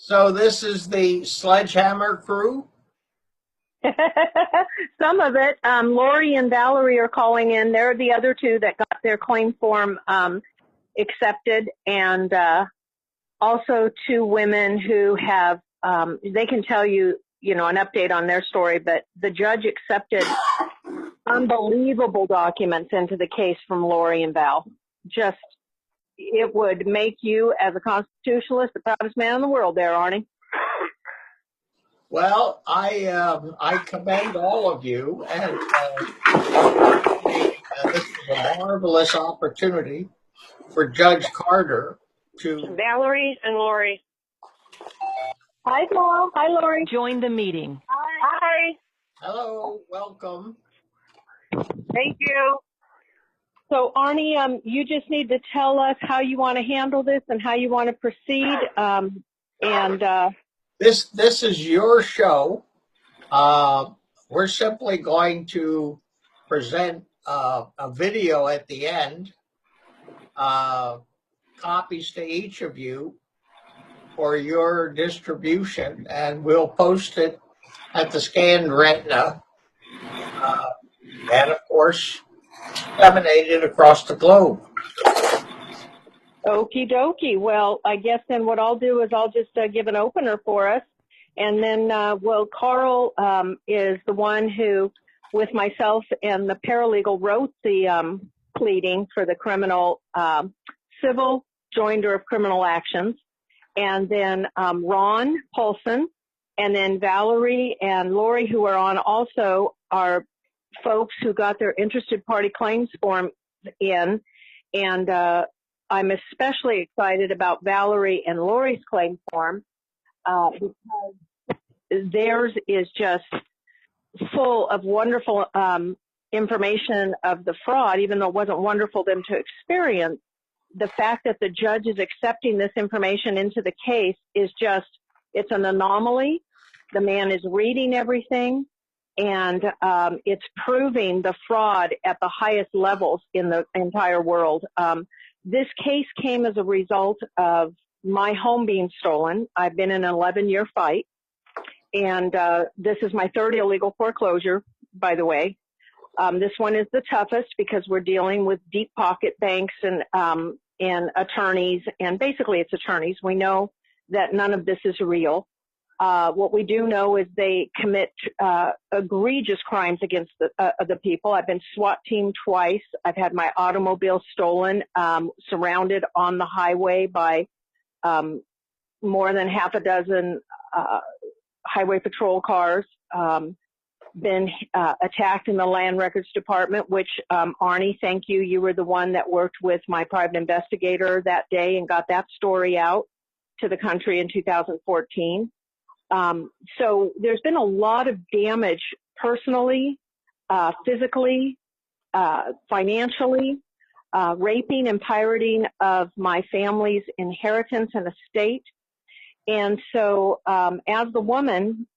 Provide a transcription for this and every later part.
So this is the Sledgehammer crew? Some of it. Lorie and Valerie are calling in. They're the other two that got their claim form accepted, and also two women who have, they can tell you, an update on their story, but the judge accepted unbelievable documents into the case from Lorie and Val. Just, it would make you, as a constitutionalist, the proudest man in the world there, Arnie. Well, I commend all of you, and this is a marvelous opportunity for Judge Carter to... Valerie and Lorie. Hi, Paul. Hi, Lorie. Join the meeting. Hi. Hello, welcome. Thank you. So, Arnie, you just need to tell us how you want to handle this and how you want to proceed. This is your show. We're simply going to present a video at the end, copies to each of you for your distribution, and we'll post it at the Scanned Retina, and of course, disseminated across the globe. Okie dokie. Well, I guess then what I'll do is I'll just give an opener for us. And then, Carl is the one who, with myself and the paralegal, wrote the pleading for the criminal, civil joinder of criminal actions. And then Ron Poulson, and then Valerie and Lorie, who are on also, are folks who got their interested party claims form in. And I'm especially excited about Valerie and Lorie's claim form because theirs is just full of wonderful information of the fraud, even though it wasn't wonderful for them to experience. The fact that the judge is accepting this information into the case is just, it's an anomaly. The man is reading everything, and it's proving the fraud at the highest levels in the entire world. This case came as a result of my home being stolen. I've been in an 11-year fight, and this is my third illegal foreclosure, by the way. This one is the toughest because we're dealing with deep pocket banks and attorneys, and basically it's attorneys. We know that none of this is real. What we do know is they commit egregious crimes against the people. I've been SWAT teamed twice. I've had my automobile stolen, surrounded on the highway by more than half a dozen highway patrol cars, been attacked in the Land Records Department, which, Arnie, thank you. You were the one that worked with my private investigator that day and got that story out to the country in 2014. So there's been a lot of damage personally, physically, financially, raping and pirating of my family's inheritance and estate. And so as the woman,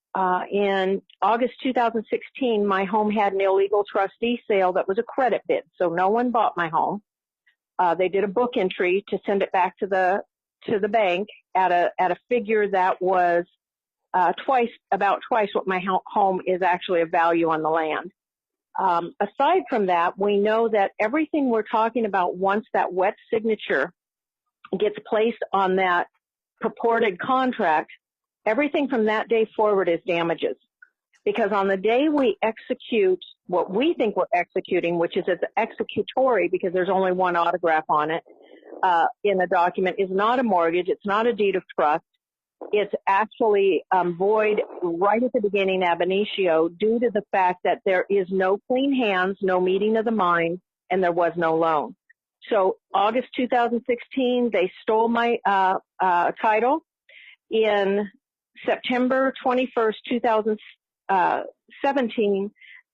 in August 2016, my home had an illegal trustee sale that was a credit bid. So no one bought my home. They did a book entry to send it back to the bank at a figure that was about twice what my home is actually of value on the land. Aside from that, we know that everything we're talking about, once that wet signature gets placed on that purported contract, everything from that day forward is damages. Because on the day we execute what we think we're executing, which is it's executory because there's only one autograph on it in the document, is not a mortgage, it's not a deed of trust. It's actually void right at the beginning ab initio due to the fact that there is no clean hands, no meeting of the mind, and there was no loan. So August 2016, they stole my title. In September 21st, 2017,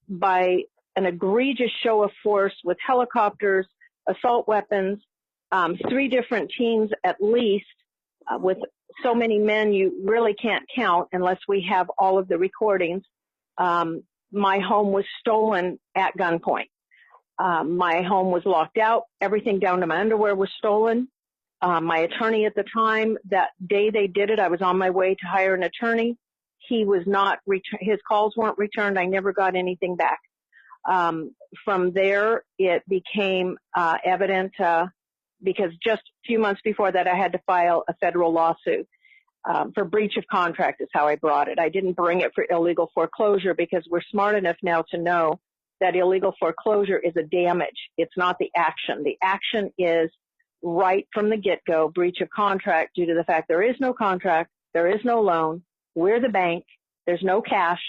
by an egregious show of force with helicopters, assault weapons, 3 different teams at least, with so many men you really can't count unless we have all of the recordings. My home was stolen at gunpoint. My home was locked out. Everything down to my underwear was stolen. My attorney at the time, that day they did it, I was on my way to hire an attorney. He was not, his calls weren't returned. I never got anything back. From there, it became evident because just a few months before that, I had to file a federal lawsuit for breach of contract is how I brought it. I didn't bring it for illegal foreclosure because we're smart enough now to know that illegal foreclosure is a damage. It's not the action. The action is right from the get-go, breach of contract due to the fact there is no contract, there is no loan, we're the bank, there's no cash,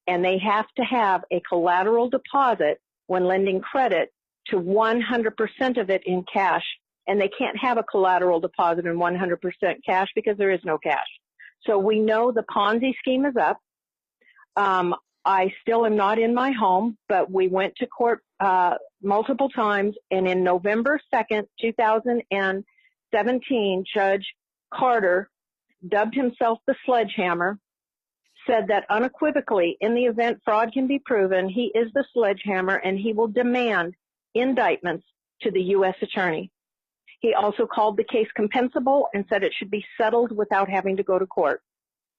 and they have to have a collateral deposit when lending credit to 100% of it in cash, and they can't have a collateral deposit in 100% cash because there is no cash. So we know the Ponzi scheme is up. I still am not in my home, but we went to court multiple times, and in November 2nd, 2017, Judge Carter dubbed himself the sledgehammer, said that unequivocally, in the event fraud can be proven, he is the sledgehammer and he will demand indictments to the U.S. attorney. He also called the case compensable and said it should be settled without having to go to court.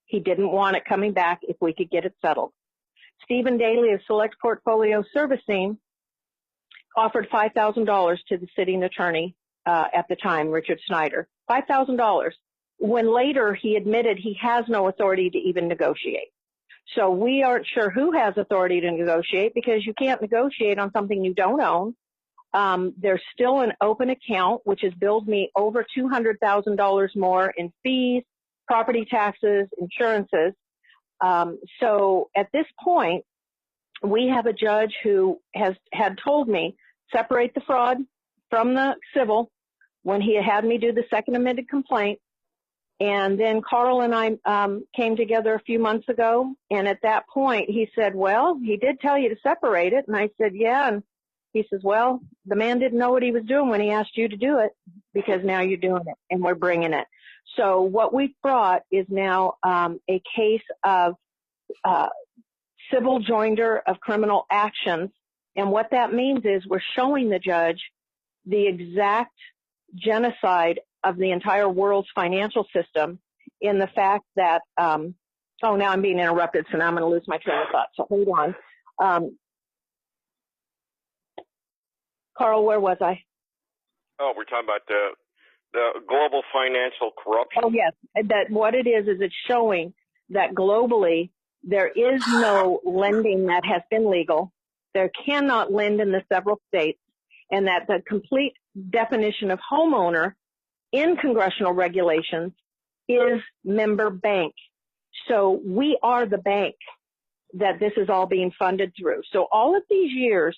He didn't want it coming back if we could get it settled. Stephen Daly of Select Portfolio Servicing offered $5,000 to the sitting attorney at the time, Richard Snyder. $5,000. When later he admitted he has no authority to even negotiate. So we aren't sure who has authority to negotiate because you can't negotiate on something you don't own. There's still an open account, which has billed me over $200,000 more in fees, property taxes, insurances. So at this point, we have a judge who had told me, separate the fraud from the civil when he had me do the second amended complaint. And then Carl and I came together a few months ago, and at that point he said, well, he did tell you to separate it. And I said, yeah. And he says, well, the man didn't know what he was doing when he asked you to do it, because now you're doing it and we're bringing it. So what we've brought is now a case of civil joinder of criminal actions. And what that means is we're showing the judge the exact genocide of the entire world's financial system in the fact that, oh, now I'm being interrupted, so now I'm going to lose my train of thought. So hold on. Carl, where was I? Oh, we're talking about the global financial corruption. Oh, yes. That what it is it's showing that globally there is no lending that has been legal. There cannot lend in the several states, and that the complete definition of homeowner in congressional regulations is member bank. So we are the bank that this is all being funded through. So all of these years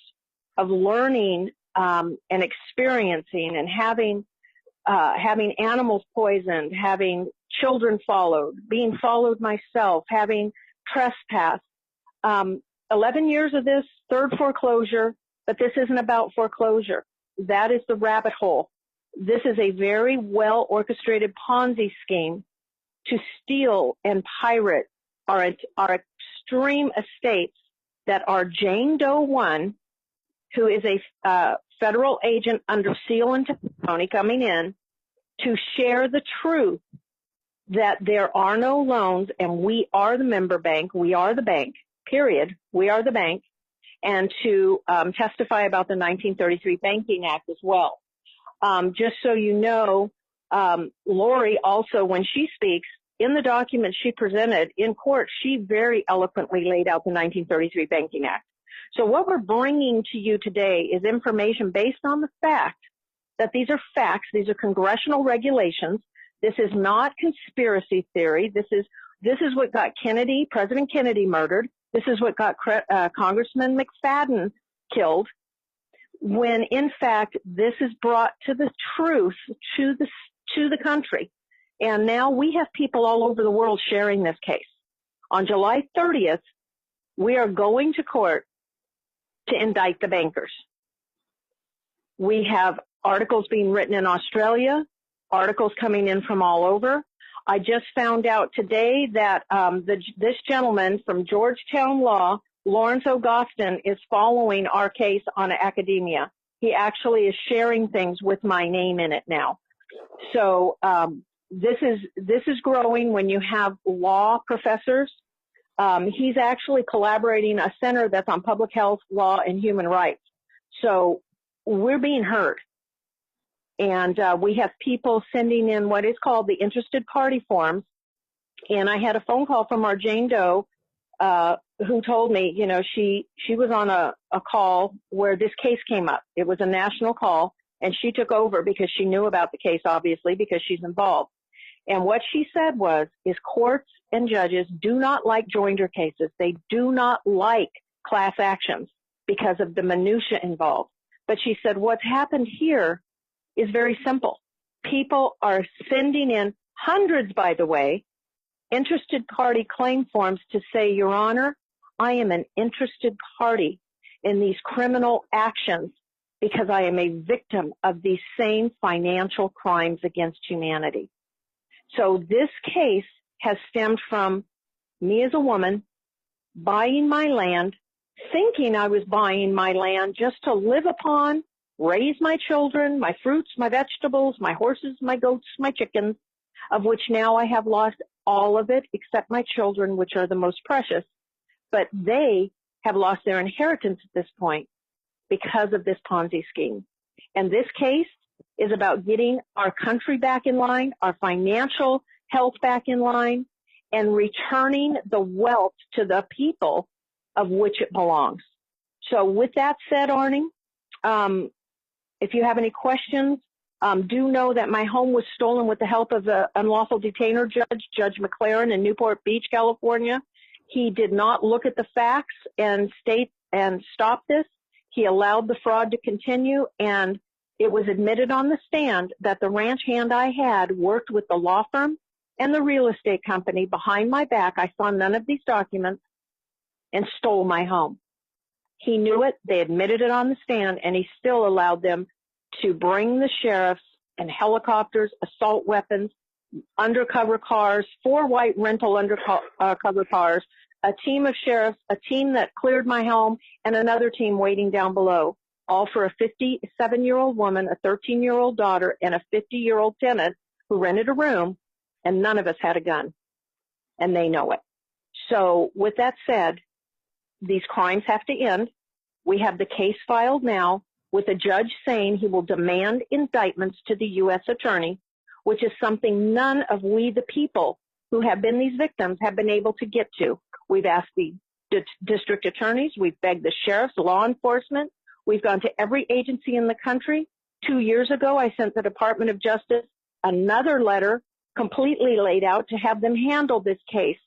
of learning and experiencing and having animals poisoned, having children followed, being followed myself, having trespassed, 11 years of this, third foreclosure, but this isn't about foreclosure. That is the rabbit hole. This is a very well orchestrated Ponzi scheme to steal and pirate our extreme estates that are Jane Doe 1, who is a federal agent under seal and testimony coming in to share the truth that there are no loans and we are the member bank, we are the bank, period, we are the bank, and to testify about the 1933 Banking Act as well. Just so you know, Lorie also, when she speaks, in the document she presented in court, she very eloquently laid out the 1933 Banking Act. So what we're bringing to you today is information based on the fact that these are facts, these are congressional regulations. This is not conspiracy theory. This is what got President Kennedy murdered. This is what got Congressman McFadden killed. When in fact this is brought to the truth to the country. And now we have people all over the world sharing this case. On July 30th, we are going to court to indict the bankers. We have articles being written in Australia, articles coming in from all over. I just found out today that this gentleman from Georgetown Law, Lawrence Augustin, is following our case on academia. He actually is sharing things with my name in it now. So this is growing when you have law professors. He's actually collaborating a center that's on public health, law, and human rights. So we're being heard. And we have people sending in what is called the interested party forms. And I had a phone call from our Jane Doe who told me, you know, she was on a call where this case came up. It was a national call, and she took over because she knew about the case, obviously, because she's involved. And what she said is courts and judges do not like joinder cases. They do not like class actions because of the minutia involved. But she said what's happened here is very simple. People are sending in hundreds, by the way, interested party claim forms to say, Your Honor, I am an interested party in these criminal actions because I am a victim of these same financial crimes against humanity. So this case has stemmed from me as a woman buying my land, thinking I was buying my land just to live upon, raise my children, my fruits, my vegetables, my horses, my goats, my chickens, of which now I have lost all of it except my children, which are the most precious. But they have lost their inheritance at this point because of this Ponzi scheme. And this case is about getting our country back in line, our financial health back in line, and returning the wealth to the people of which it belongs. So with that said, Arnie, if you have any questions, do know that my home was stolen with the help of the unlawful detainer judge, Judge McLaren in Newport Beach, California. He did not look at the facts and stop this. He allowed the fraud to continue, and it was admitted on the stand that the ranch hand I had worked with the law firm and the real estate company behind my back. I saw none of these documents and stole my home. He knew it. They admitted it on the stand, and he still allowed them to bring the sheriffs and helicopters, assault weapons, undercover cars, 4 white rental undercover cars, a team of sheriffs, a team that cleared my home, and another team waiting down below, all for a 57-year-old woman, a 13-year-old daughter, and a 50-year-old tenant who rented a room, and none of us had a gun, and they know it. So with that said, these crimes have to end. We have the case filed now with a judge saying he will demand indictments to the U.S. attorney, which is something none of we, the people who have been these victims, have been able to get to. We've asked the district attorneys. We've begged the sheriffs, law enforcement. We've gone to every agency in the country. 2 years ago, I sent the Department of Justice another letter completely laid out to have them handle this case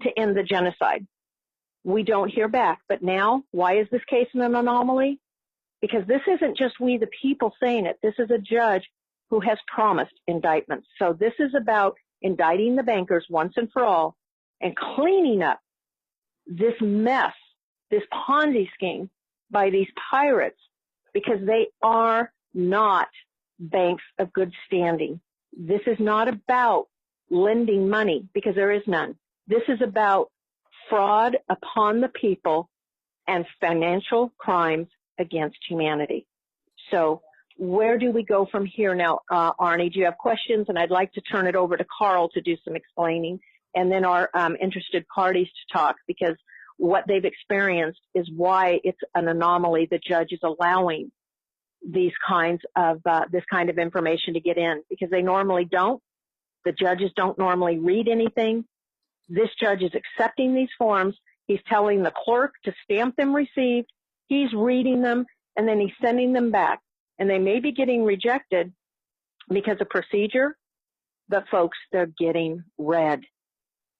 to end the genocide. We don't hear back. But now, why is this case an anomaly? Because this isn't just we, the people, saying it. This is a judge who has promised indictments. So this is about indicting the bankers once and for all and cleaning up this mess, this Ponzi scheme by these pirates, because they are not banks of good standing. This is not about lending money, because there is none. This is about fraud upon the people and financial crimes against humanity. So where do we go from here now, Arnie? Do you have questions? And I'd like to turn it over to Carl to do some explaining, and then our interested parties to talk, because what they've experienced is why it's an anomaly. The judge is allowing these kinds of this kind of information to get in, because they normally don't. The judges don't normally read anything. This judge is accepting these forms. He's telling the clerk to stamp them received. He's reading them, and then he's sending them back. And they may be getting rejected because of procedure, but folks, they're getting read.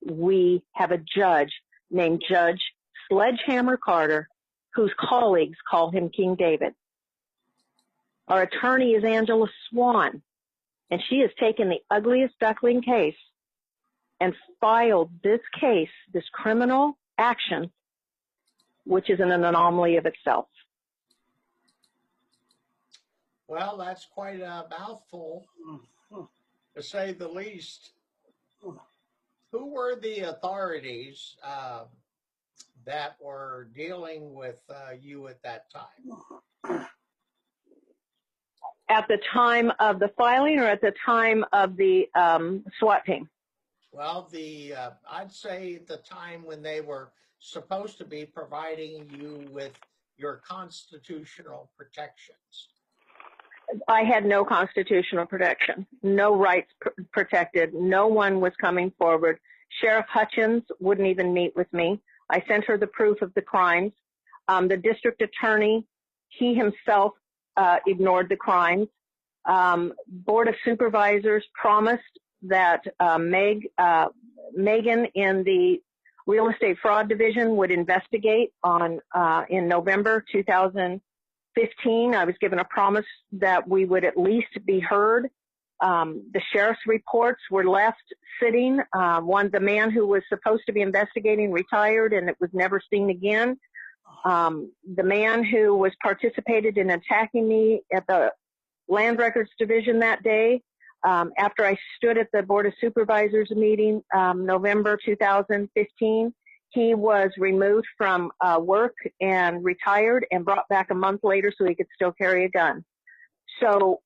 We have a judge named Judge Sledgehammer Carter, whose colleagues call him King David. Our attorney is Angela Swan, and she has taken the ugliest duckling case and filed this case, this criminal action, which is an anomaly of itself. Well, that's quite a mouthful, to say the least. Who were the authorities that were dealing with you at that time? At the time of the filing or at the time of the SWAT team? Well, I'd say the time when they were supposed to be providing you with your constitutional protections. I had no constitutional protection, no rights protected. No one was coming forward. Sheriff Hutchins wouldn't even meet with me. I sent her the proof of the crimes. The district attorney, he himself ignored the crimes. Board of Supervisors promised that Megan in the Real Estate Fraud Division would investigate in November 2015. I was given a promise that we would at least be heard. The sheriff's reports were left sitting. The man who was supposed to be investigating retired, and it was never seen again. The man who was participated in attacking me at the Land Records Division that day, after I stood at the Board of Supervisors meeting, November 2015, he was removed from work and retired and brought back a month later so he could still carry a gun. So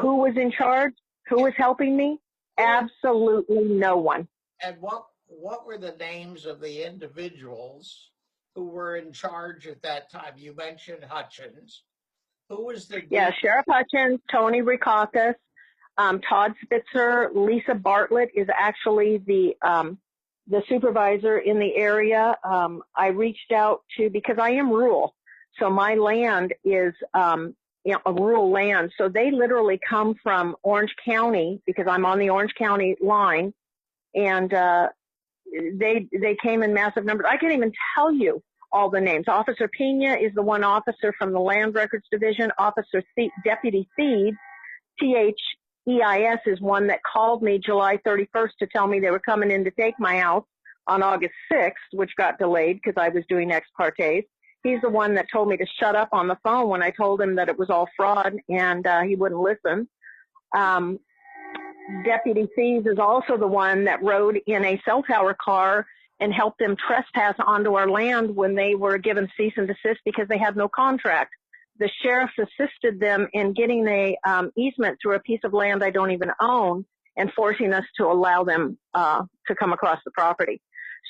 who was in charge? Who was helping me? Absolutely no one. And what were the names of the individuals who were in charge at that time? You mentioned Hutchins. Who was the... Yeah, Sheriff Hutchins, Tony Rikakis, Todd Spitzer, Lisa Bartlett is actually the supervisor in the area. I reached out to, because I am rural, so my land is a rural land. So they literally come from Orange County, because I'm on the Orange County line, and they came in massive numbers. I can't even tell you all the names. Officer Pena is the one officer from the Land Records Division. Officer Deputy Theed, Theis, is one that called me July 31st to tell me they were coming in to take my house on August 6th, which got delayed because I was doing ex partes. He's the one that told me to shut up on the phone when I told him that it was all fraud, and he wouldn't listen. Deputy Thieves is also the one that rode in a cell tower car and helped them trespass onto our land when they were given cease and desist because they had no contract. The sheriffs assisted them in getting a easement through a piece of land I don't even own and forcing us to allow them to come across the property.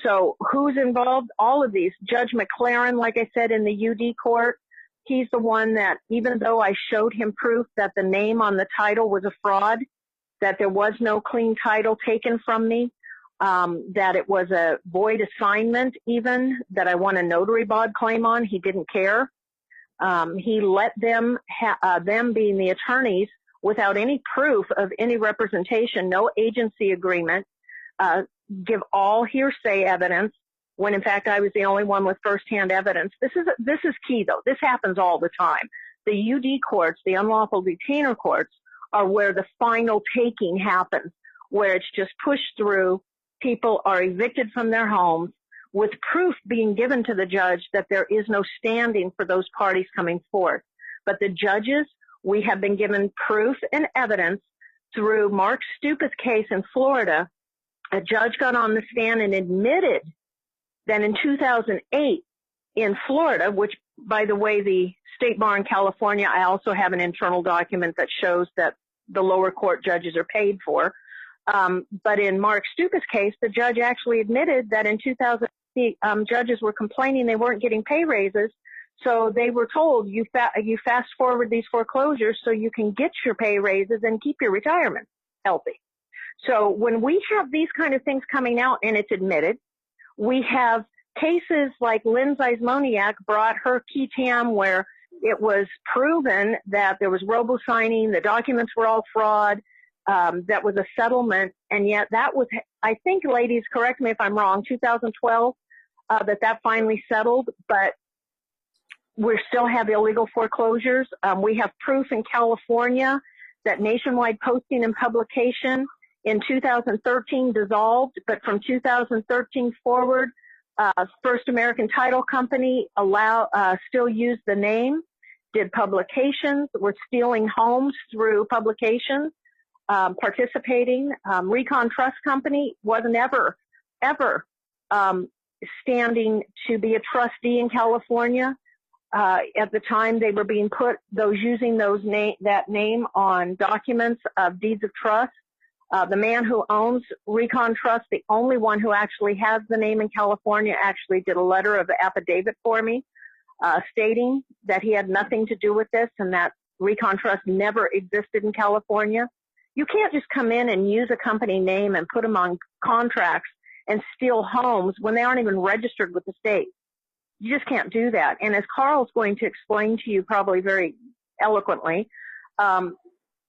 So who's involved? All of these. Judge McLaren, like I said, in the UD court, he's the one that, even though I showed him proof that the name on the title was a fraud, that there was no clean title taken from me, that it was a void assignment even, that I won a notary bod claim on, he didn't care. He let them being the attorneys, without any proof of any representation, no agency agreement, give all hearsay evidence, when in fact I was the only one with firsthand evidence. This is key though. This happens all the time. The UD courts, the unlawful detainer courts, are where the final taking happens, where it's just pushed through. People are evicted from their homes with proof being given to the judge that there is no standing for those parties coming forth. But the judges, we have been given proof and evidence through Mark Stupa's case in Florida. A judge got on the stand and admitted that in 2008 in Florida, which, by the way, the State Bar in California, I also have an internal document that shows that the lower court judges are paid for. But in Mark Stupa's case, the judge actually admitted that in 2000, judges were complaining they weren't getting pay raises. So they were told, you fast forward these foreclosures so you can get your pay raises and keep your retirement healthy. So when we have these kind of things coming out and it's admitted, we have cases like Lynn Zeismoniak brought her key tam where it was proven that there was robo-signing, the documents were all fraud, that was a settlement, and yet that was, I think, ladies, correct me if I'm wrong, 2012, that finally settled, but we still have illegal foreclosures. We have proof in California that nationwide posting and publication in 2013 dissolved, but from 2013 forward, First American Title Company still used the name, did publications, were stealing homes through publications, participating. Recon Trust Company wasn't ever standing to be a trustee in California. at the time they were being put, using that name on documents of deeds of trust. The man who owns Recon Trust, the only one who actually has the name in California, actually did a letter of affidavit for me, stating that he had nothing to do with this and that Recon Trust never existed in California. You can't just come in and use a company name and put them on contracts and steal homes when they aren't even registered with the state. You just can't do that. And as Carl's going to explain to you probably very eloquently,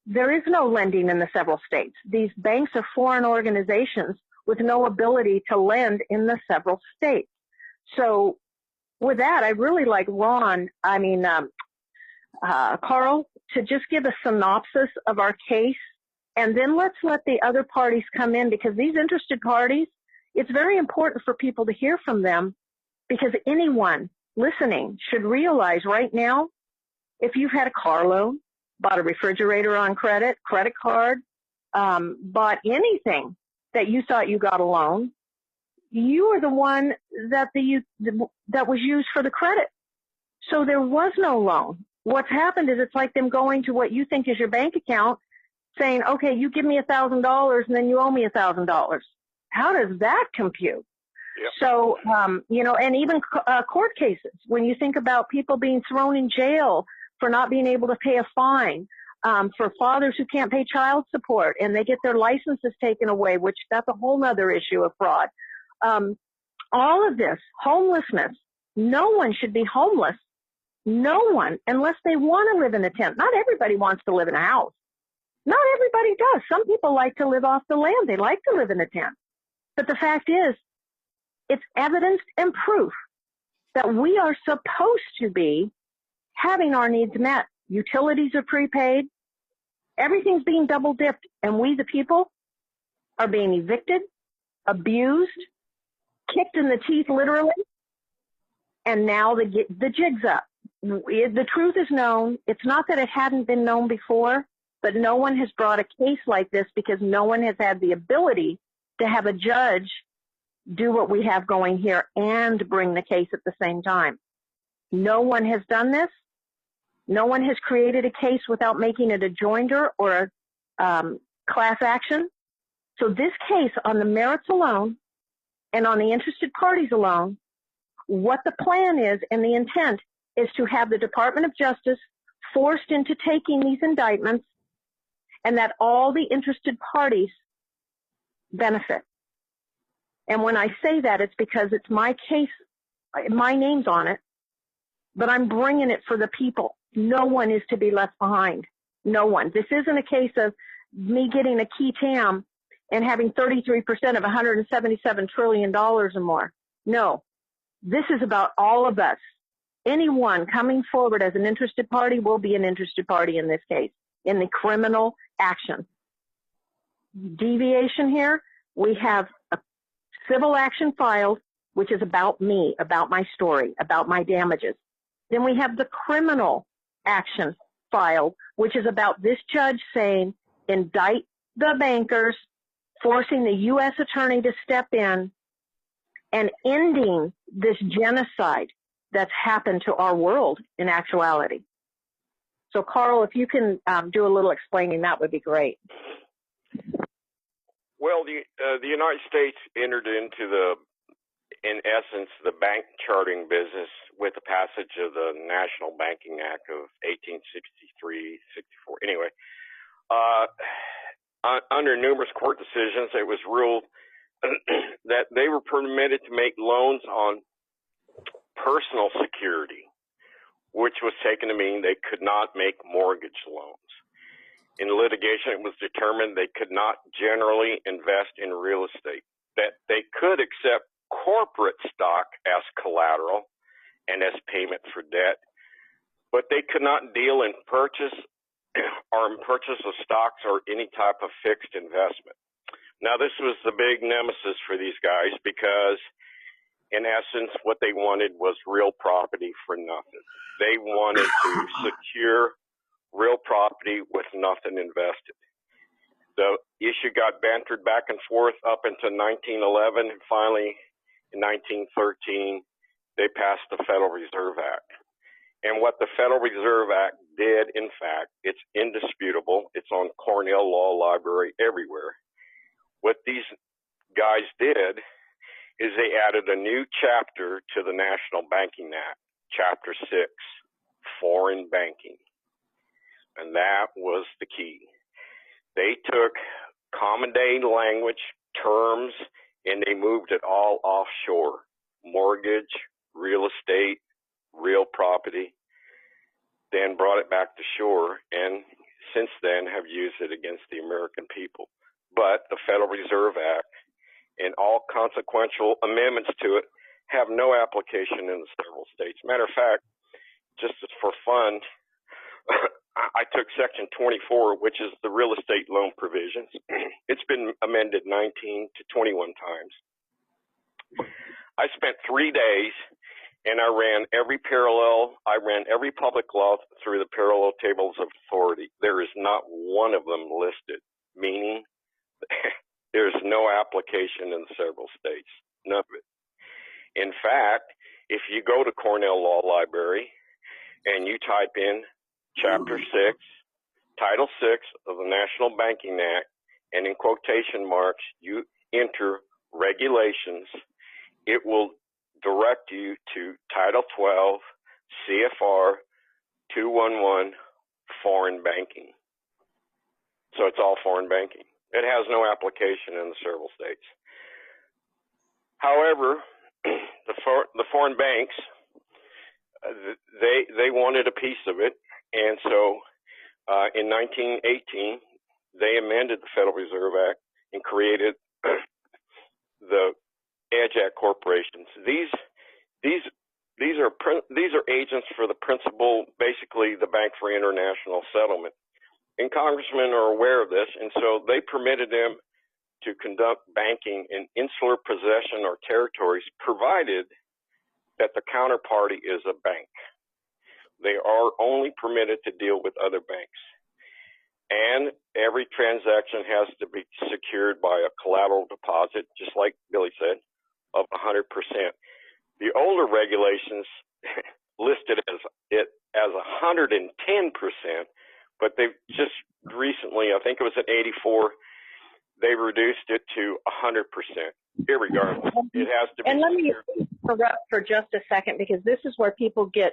there is no lending in the several states. These banks are foreign organizations with no ability to lend in the several states. So with that, I really like Carl, to just give a synopsis of our case, and then let's let the other parties come in, because these interested parties, it's very important for people to hear from them, because anyone listening should realize right now, if you've had a car loan, bought a refrigerator on credit card, bought anything that you thought you got a loan, you are the one that was used for the credit. So there was no loan. What's happened is it's like them going to what you think is your bank account, saying, okay, you give me $1,000 and then you owe me $1,000. How does that compute? Yep. So, and even court cases, when you think about people being thrown in jail for not being able to pay a fine, for fathers who can't pay child support and they get their licenses taken away, which that's a whole other issue of fraud. All of this, homelessness, no one should be homeless. No one, unless they want to live in a tent. Not everybody wants to live in a house. Not everybody does. Some people like to live off the land. They like to live in a tent. But the fact is, it's evidence and proof that we are supposed to be having our needs met. Utilities are prepaid. Everything's being double dipped. And we, the people, are being evicted, abused, kicked in the teeth, literally. And now the jig's up. The truth is known. It's not that it hadn't been known before, but no one has brought a case like this because no one has had the ability to have a judge do what we have going here and bring the case at the same time. No one has done this. No one has created a case without making it a joinder or a class action. So this case, on the merits alone and on the interested parties alone, what the plan is and the intent is to have the Department of Justice forced into taking these indictments, and that all the interested parties benefit. And when I say that, it's because it's my case, my name's on it, but I'm bringing it for the people. No one is to be left behind. No one. This isn't a case of me getting a key TAM and having 33% of $177 trillion or more. No, this is about all of us. Anyone coming forward as an interested party will be an interested party in this case, in the criminal action. Deviation here, we have a civil action filed, which is about me, about my story, about my damages. Then we have the criminal action filed, which is about this judge saying, indict the bankers, forcing the U.S. attorney to step in and ending this genocide that's happened to our world in actuality. So, Carl, if you can do a little explaining, that would be great. Well, the United States entered into in essence, the bank charting business with the passage of the National Banking Act of 1863, 64. Anyway, under numerous court decisions, it was ruled that they were permitted to make loans on personal security, which was taken to mean they could not make mortgage loans. In litigation, it was determined they could not generally invest in real estate, that they could accept corporate stock as collateral and as payment for debt, but they could not deal in purchase of stocks or any type of fixed investment. Now, this was the big nemesis for these guys because, in essence, what they wanted was real property for nothing. They wanted to secure real property with nothing invested. The issue got bantered back and forth up until 1911, and finally, in 1913, they passed the Federal Reserve Act. And what the Federal Reserve Act did, in fact, it's indisputable. It's on Cornell Law Library everywhere. What these guys did is they added a new chapter to the National Banking Act, Chapter 6, Foreign Banking. And that was the key. They took common day language, terms, and they moved it all offshore. Mortgage, real estate, real property, then brought it back to shore, and since then have used it against the American people. But the Federal Reserve Act and all consequential amendments to it have no application in the several states. Matter of fact, just for fun, I took Section 24, which is the real estate loan provisions. It's been amended 19 to 21 times. I spent 3 days and I ran every public law through the parallel tables of authority. There is not one of them listed, meaning there's no application in the several states, none of it. In fact, if you go to Cornell Law Library and you type in Chapter 6, Title 6 of the National Banking Act, and in quotation marks, you enter regulations, it will direct you to Title 12, CFR 211, Foreign Banking. So it's all foreign banking. It has no application in the several states. However, the foreign banks, they wanted a piece of it, and so in 1918, they amended the Federal Reserve Act and created the Edge Act corporations. These are agents for the principal, basically the Bank for International Settlement. And congressmen are aware of this, and so they permitted them to conduct banking in insular possession or territories, provided that the counterparty is a bank. They are only permitted to deal with other banks. And every transaction has to be secured by a collateral deposit, just like Billy said, of 100%. The older regulations listed it as 110%, but they've just recently, I think it was at 84, they reduced it to 100%. Irregardless, it has to be. And let me interrupt for just a second, because this is where people get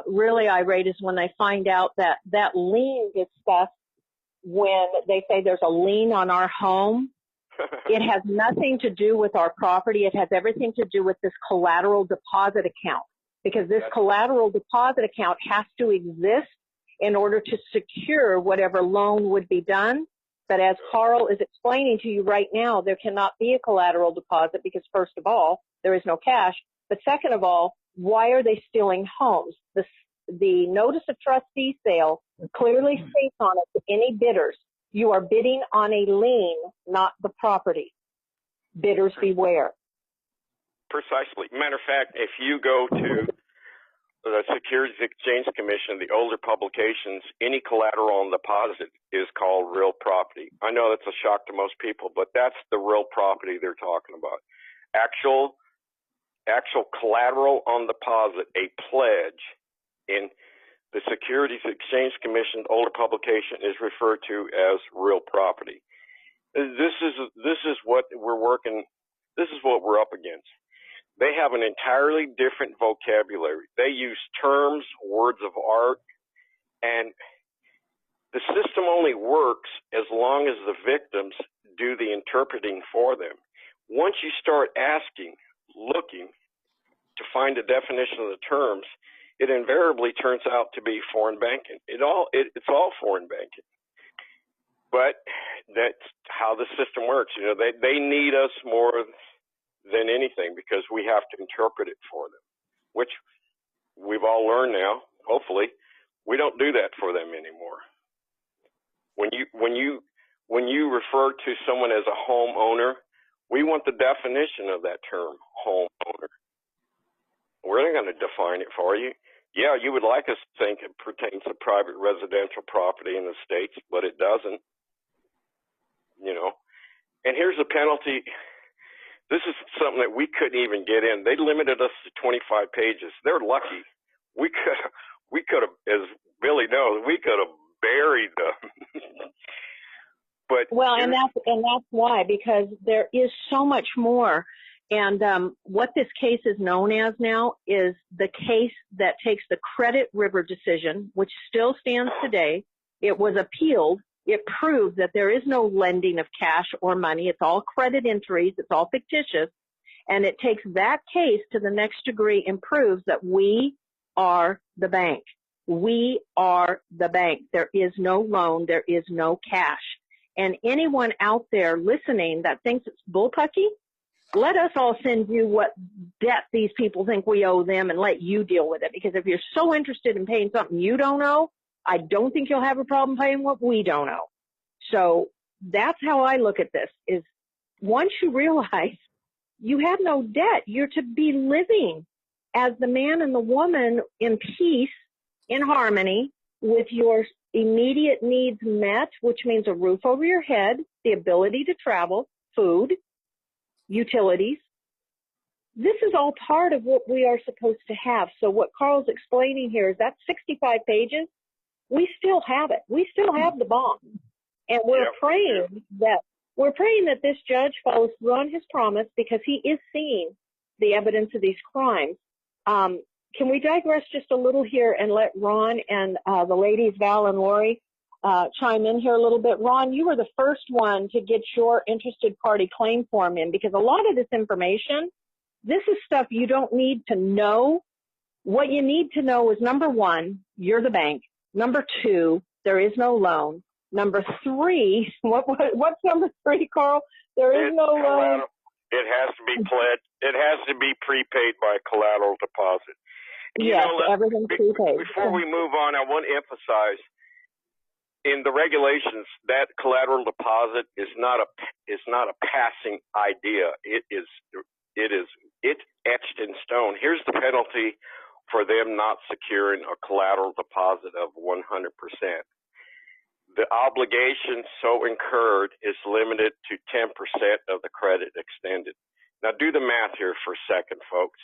really irate, is when they find out that that lien gets stuff when they say there's a lien on our home. It has nothing to do with our property. It has everything to do with this collateral deposit account, because this collateral deposit account has to exist in order to secure whatever loan would be done. But as Carl is explaining to you right now, there cannot be a collateral deposit because, first of all, there is no cash. But second of all, why are they stealing homes? The notice of trustee sale clearly states on it to any bidders, you are bidding on a lien, not the property. Bidders beware. Precisely. Matter of fact, if you go to the Securities Exchange Commission, the older publications, any collateral on deposit is called real property. I know that's a shock to most people, but that's the real property they're talking about. Actual collateral on deposit, a pledge in the Securities Exchange Commission older publication is referred to as real property. This is what we're working. This is what we're up against. They have an entirely different vocabulary. They use terms, words of art, and the system only works as long as the victims do the interpreting for them. Once you start asking, looking to find a definition of the terms, it invariably turns out to be foreign banking. It's all foreign banking. But that's how the system works. You know, they need us more than anything because we have to interpret it for them, which we've all learned now. Hopefully, we don't do that for them anymore. When you refer to someone as a homeowner, we want the definition of that term, homeowner. We're not going to define it for you. Yeah, you would like us to think it pertains to private residential property in the states, but it doesn't. You know, and here's the penalty. This is something that we couldn't even get in. They limited us to 25 pages. They're lucky. we could have, as Billy knows, we could have buried them. But well, and that's why, because there is so much more. And what this case is known as now is the case that takes the Credit River decision, which still stands today. It was appealed. It proved that there is no lending of cash or money. It's all credit entries. It's all fictitious. And it takes that case to the next degree and proves that we are the bank. We are the bank. There is no loan. There is no cash. And anyone out there listening that thinks it's bullpucky, let us all send you what debt these people think we owe them and let you deal with it. Because if you're so interested in paying something you don't owe, I don't think you'll have a problem paying what we don't owe. So that's how I look at this, is once you realize you have no debt, you're to be living as the man and the woman in peace, in harmony, with your immediate needs met, which means a roof over your head, the ability to travel, food, utilities. This is all part of what we are supposed to have. So what Carl's explaining here is that 65 pages, we still have it. We still have the bond. And we're praying that this judge follows through on his promise, because he is seeing the evidence of these crimes. Can we digress just a little here and let Ron and the ladies, Val and Lorie, chime in here a little bit? Ron, you were the first one to get your interested party claim form in, because a lot of this information, this is stuff you don't need to know. What you need to know is, number one, you're the bank. Number two, there is no loan. Number three, what's number three, Carl? There is no loan. It has to be pledged. It has to be prepaid by collateral deposit. Yes, everything's prepaid. Before we move on, I want to emphasize, in the regulations, that collateral deposit is not a passing idea. It's etched in stone. Here's the penalty for them not securing a collateral deposit of 100%. The obligation so incurred is limited to 10% of the credit extended. Now do the math here for a second, folks.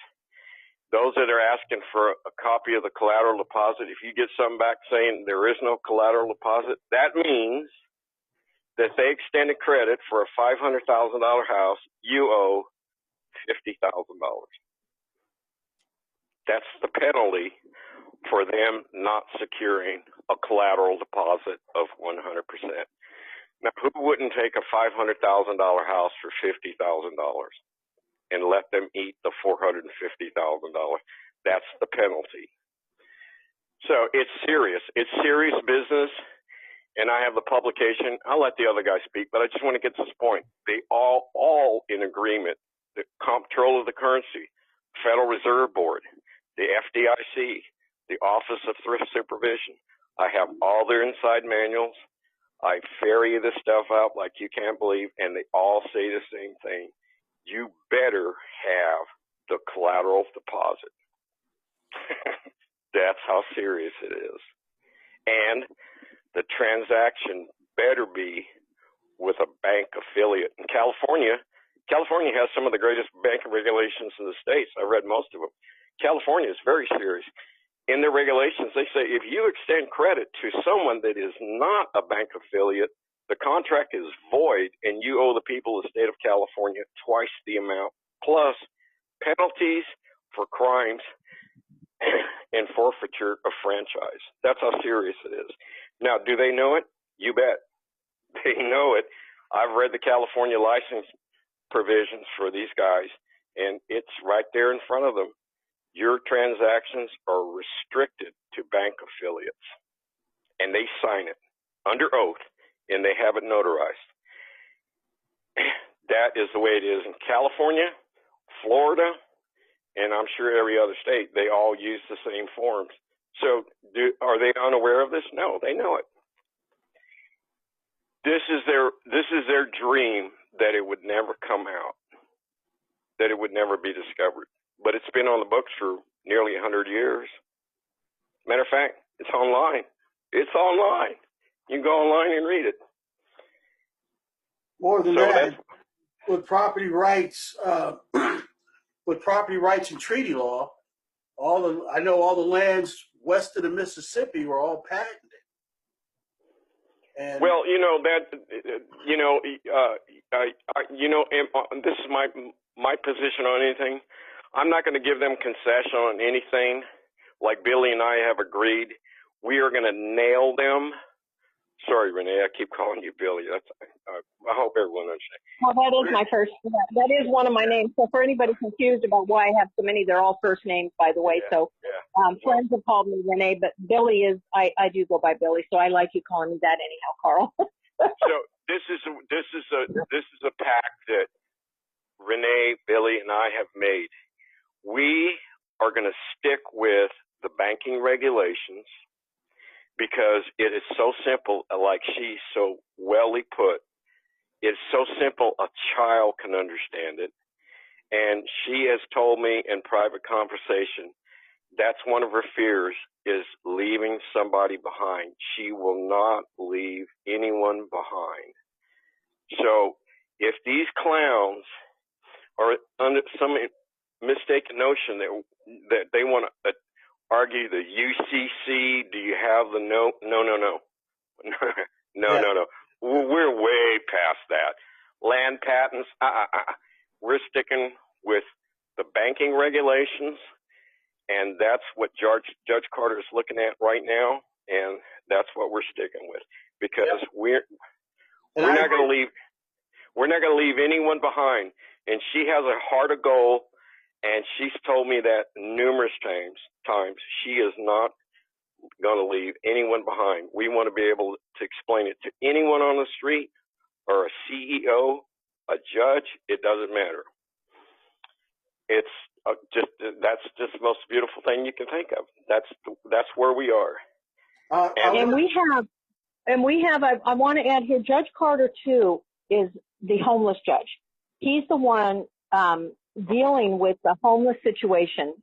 Those that are asking for a copy of the collateral deposit, if you get something back saying there is no collateral deposit, that means that they extended credit for a $500,000 house, you owe $50,000. That's the penalty for them not securing a collateral deposit of 100%. Now, who wouldn't take a $500,000 house for $50,000 and let them eat the $450,000? That's the penalty. So it's serious. It's serious business. And I have the publication. I'll let the other guy speak, but I just want to get to this point. They all in agreement. The Comptroller of the Currency, Federal Reserve Board, the FDIC, the Office of Thrift Supervision. I have all their inside manuals. I ferry this stuff out like you can't believe, and they all say the same thing. You better have the collateral deposit. That's how serious it is. And the transaction better be with a bank affiliate. In California has some of the greatest banking regulations in the states. I read most of them. California is very serious. In their regulations, they say if you extend credit to someone that is not a bank affiliate, the contract is void and you owe the people of the state of California twice the amount, plus penalties for crimes and forfeiture of franchise. That's how serious it is. Now, do they know it? You bet. They know it. I've read the California license provisions for these guys, and it's right there in front of them. Your transactions are restricted to bank affiliates, and they sign it under oath, and they have it notarized. That is the way it is in California, Florida, and I'm sure every other state. They all use the same forms. So are they unaware of this? No, they know it. This is their dream, that it would never come out, that it would never be discovered. But it's been on the books for nearly 100 years. Matter of fact, it's online. It's online. You can go online and read it. More than that, with property rights and treaty law, I know all the lands west of the Mississippi were all patented. And well, and this is my position on anything. I'm not going to give them concession on anything. Like Billy and I have agreed, we are going to nail them. Sorry, Renee, I keep calling you Billy. I hope everyone understands. Well, that is my first. That is one of my names. So for anybody confused about why I have so many, they're all first names, by the way. Yeah, So yeah. friends have called me Renee, but Billy is. I do go by Billy, so I like you calling me that anyhow, Carl. So this is a pact that Renee, Billy, and I have made. We are going to stick with the banking regulations because it is so simple, like she so wellly put. It's so simple a child can understand it. And she has told me in private conversation that's one of her fears is leaving somebody behind. She will not leave anyone behind. So if these clowns are under some mistaken notion that they want to argue the UCC, do you have the no? No. We're way past that. Land patents, we're sticking with the banking regulations, and that's what Judge Carter is looking at right now, and that's what we're sticking with because we're not going to leave. We're not going to leave anyone behind. And she has a heart of gold, and she's told me that numerous times. She is not going to leave anyone behind. We want to be able to explain it to anyone on the street or a CEO, a judge. It doesn't matter. It's that's just the most beautiful thing you can think of. That's where we are. And we have. I want to add here. Judge Carter too is the homeless judge. He's the one dealing with the homeless situation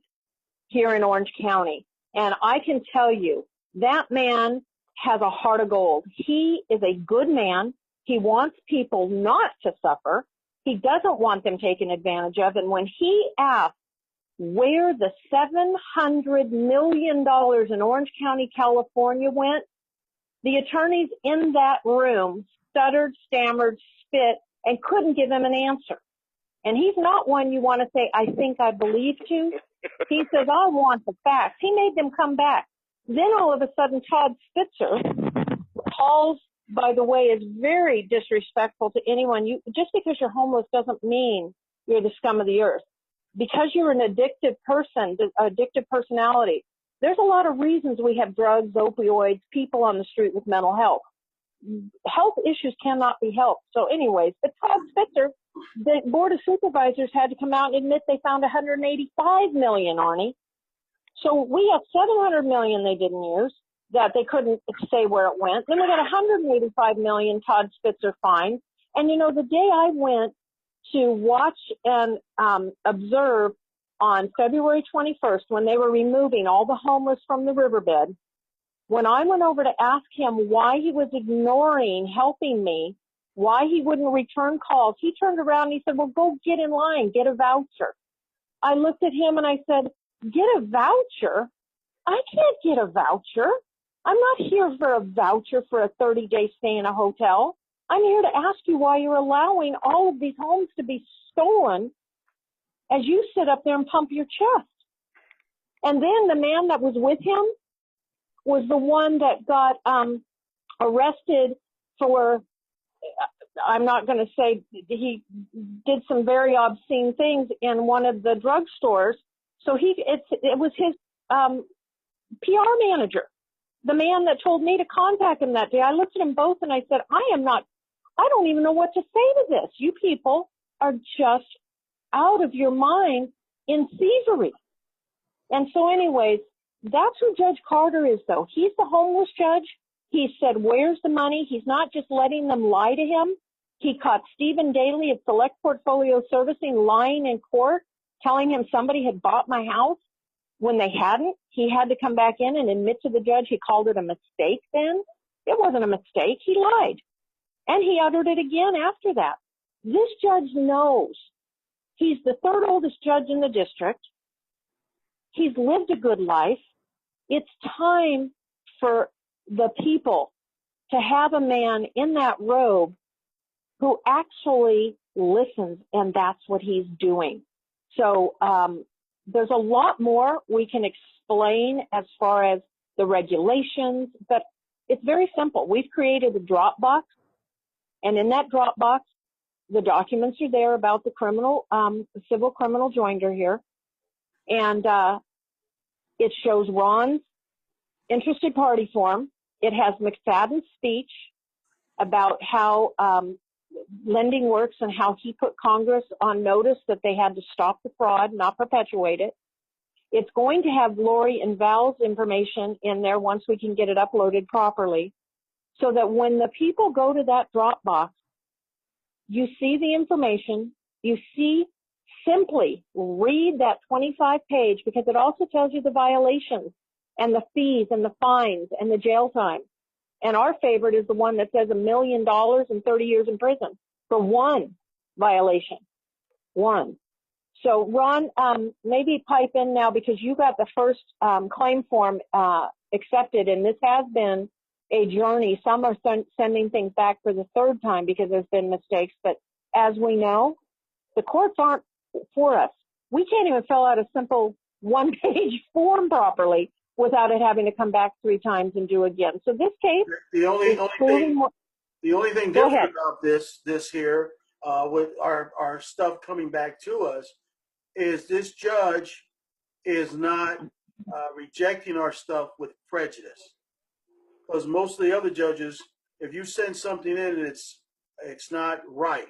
here in Orange County. And I can tell you that man has a heart of gold. He is a good man. He wants people not to suffer. He doesn't want them taken advantage of. And when he asked where the $700 million in Orange County, California went, the attorneys in that room stuttered, stammered, spit, and couldn't give him an answer. And he's not one you want to say, I think, I believe to. He says, I want the facts. He made them come back. Then all of a sudden, Todd Spitzer calls, by the way, is very disrespectful to anyone. Just because you're homeless doesn't mean you're the scum of the earth. Because you're an addictive person, addictive personality, there's a lot of reasons we have drugs, opioids, people on the street with mental health. Health issues cannot be helped. So anyways, but Todd Spitzer, the Board of Supervisors had to come out and admit they found $185 million, Arnie. So we have $700 million they didn't use, that they couldn't say where it went. Then we got $185 million Todd Spitzer fined. And you know, the day I went to watch and observe on February 21st, when they were removing all the homeless from the riverbed, when I went over to ask him why he was ignoring helping me, why he wouldn't return calls, he turned around and he said, well, go get in line, get a voucher. I looked at him and I said, get a voucher? I can't get a voucher. I'm not here for a voucher for a 30-day stay in a hotel. I'm here to ask you why you're allowing all of these homes to be stolen as you sit up there and pump your chest. And then the man that was with him was the one that got arrested for, I'm not going to say, he did some very obscene things in one of the drugstores. So it was his PR manager, the man that told me to contact him that day. I looked at them both and I said, I don't even know what to say to this. You people are just out of your mind in thievery. And so anyways, that's who Judge Carter is, though. He's the homeless judge. He said, where's the money? He's not just letting them lie to him. He caught Stephen Daly of Select Portfolio Servicing lying in court, telling him somebody had bought my house when they hadn't. He had to come back in and admit to the judge he called it a mistake then. It wasn't a mistake. He lied. And he uttered it again after that. This judge knows. He's the third oldest judge in the district. He's lived a good life. It's time for the people to have a man in that robe who actually listens, and that's what he's doing. So there's a lot more we can explain as far as the regulations, but it's very simple. We've created a Dropbox, and in that Dropbox, the documents are there about the civil criminal joinder here, and it shows Ron's interested party form. It has McFadden's speech about how lending works and how he put Congress on notice that they had to stop the fraud, not perpetuate it. It's going to have Lorie and Val's information in there once we can get it uploaded properly, so that when the people go to that Dropbox, you see the information, you see, simply read that 25-page, because it also tells you the violations and the fees and the fines and the jail time. And our favorite is the one that says $1 million and 30 years in prison for one violation. One. So, Ron, maybe pipe in now, because you got the first claim form accepted, and this has been a journey. Some are sending things back for the third time because there's been mistakes. But as we know, the courts aren't for us. We can't even fill out a simple one-page form properly without it having to come back 3 times and do again. So this case, the only thing different about this here with our stuff coming back to us is this judge is not rejecting our stuff with prejudice. Because most of the other judges, if you send something in and it's not right,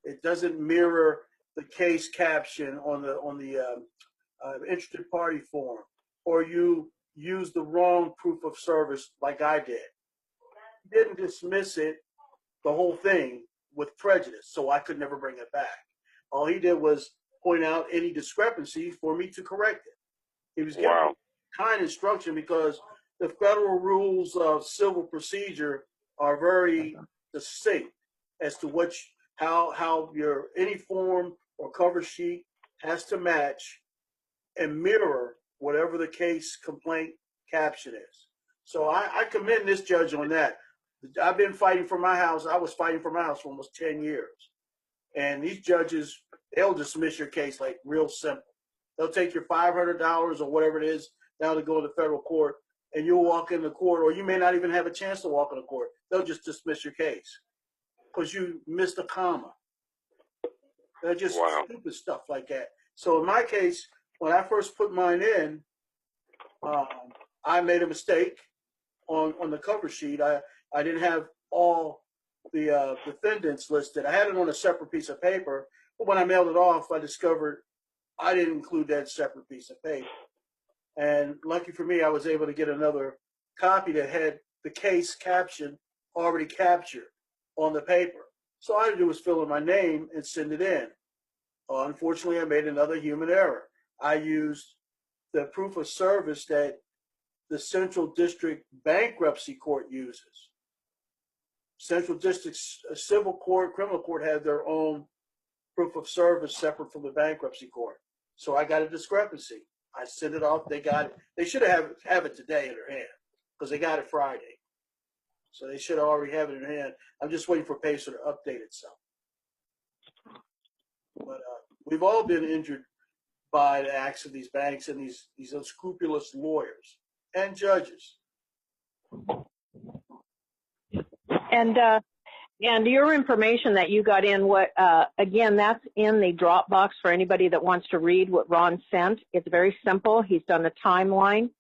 it doesn't mirror the case caption on the interested party form, or you use the wrong proof of service like I did. He didn't dismiss it, the whole thing, with prejudice, so I could never bring it back. All he did was point out any discrepancy for me to correct it. He was giving kind instruction, because the federal rules of civil procedure are very distinct as to how your any form or cover sheet has to match and mirror whatever the case complaint caption is. So I commend this judge on that. I've been fighting for my house. I was fighting for my house for almost 10 years. And these judges, they'll dismiss your case like real simple. They'll take your $500 or whatever it is down to go to federal court, and you'll walk into court, or you may not even have a chance to walk into court. They'll just dismiss your case because you missed a comma. They're just stupid stuff like that. So in my case, when I first put mine in, I made a mistake on the cover sheet. I didn't have all the defendants listed. I had it on a separate piece of paper, but when I mailed it off, I discovered I didn't include that separate piece of paper. And lucky for me, I was able to get another copy that had the case caption already captured on the paper. So all I had to do was fill in my name and send it in. Unfortunately, I made another human error. I used the proof of service that the Central District Bankruptcy Court uses. Central District Civil Court, Criminal Court have their own proof of service separate from the Bankruptcy Court. So I got a discrepancy. I sent it off. They got it. They should have it today in their hand because they got it Friday. So they should already have it in their hand. I'm just waiting for Pacer to update itself. But we've all been injured by the acts of these banks and these unscrupulous lawyers and judges. And your information that you got in, again, that's in the Dropbox for anybody that wants to read what Ron sent. It's very simple. He's done a timeline.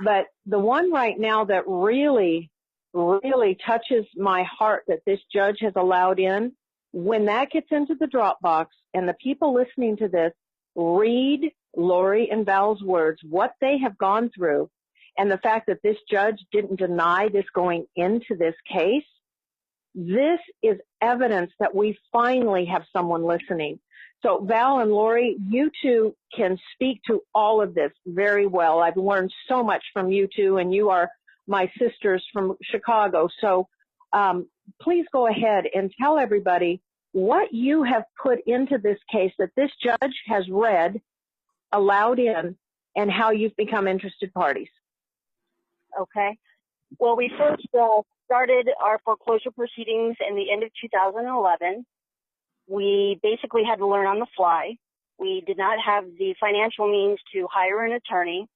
But the one right now that really, really touches my heart that this judge has allowed in, when that gets into the Dropbox and the people listening to this read Lorie and Val's words, what they have gone through, and the fact that this judge didn't deny this going into this case, this is evidence that we finally have someone listening. So Val and Lorie, you two can speak to all of this very well. I've learned so much from you two, and you are my sisters from Chicago. So please go ahead and tell everybody what you have put into this case that this judge has read, allowed in, and how you've become interested parties. Okay. Well, we first started our foreclosure proceedings in the end of 2011. We basically had to learn on the fly. We did not have the financial means to hire an attorney,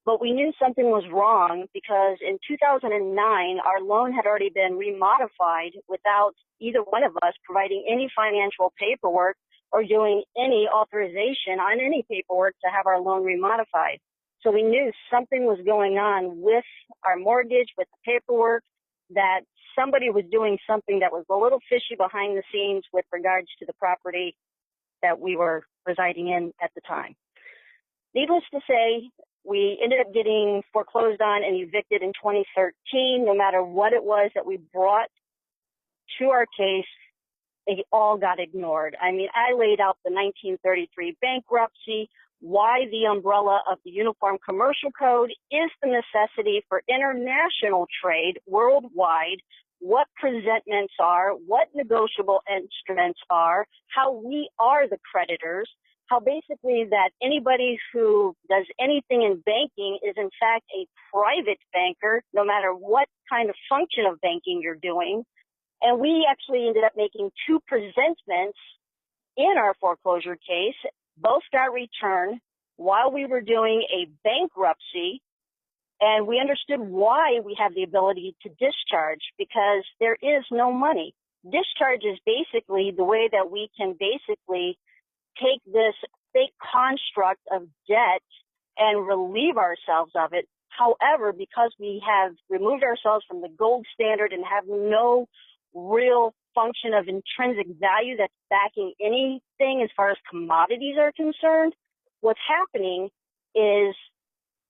but we knew something was wrong because in 2009, our loan had already been remodified without either one of us providing any financial paperwork or doing any authorization on any paperwork to have our loan remodified. So we knew something was going on with our mortgage, with the paperwork, that somebody was doing something that was a little fishy behind the scenes with regards to the property that we were residing in at the time. Needless to say, we ended up getting foreclosed on and evicted in 2013. No matter what it was that we brought to our case, they all got ignored. I mean, I laid out the 1933 bankruptcy, why the umbrella of the Uniform Commercial Code is the necessity for international trade worldwide, what presentments are, what negotiable instruments are, how we are the creditors, how basically that anybody who does anything in banking is in fact a private banker, no matter what kind of function of banking you're doing. And we actually ended up making 2 presentments in our foreclosure case. Both got returned while we were doing a bankruptcy, and we understood why we have the ability to discharge, because there is no money. Discharge is basically the way that we can basically take this fake construct of debt and relieve ourselves of it. However, because we have removed ourselves from the gold standard and have no real function of intrinsic value that's backing anything as far as commodities are concerned, what's happening is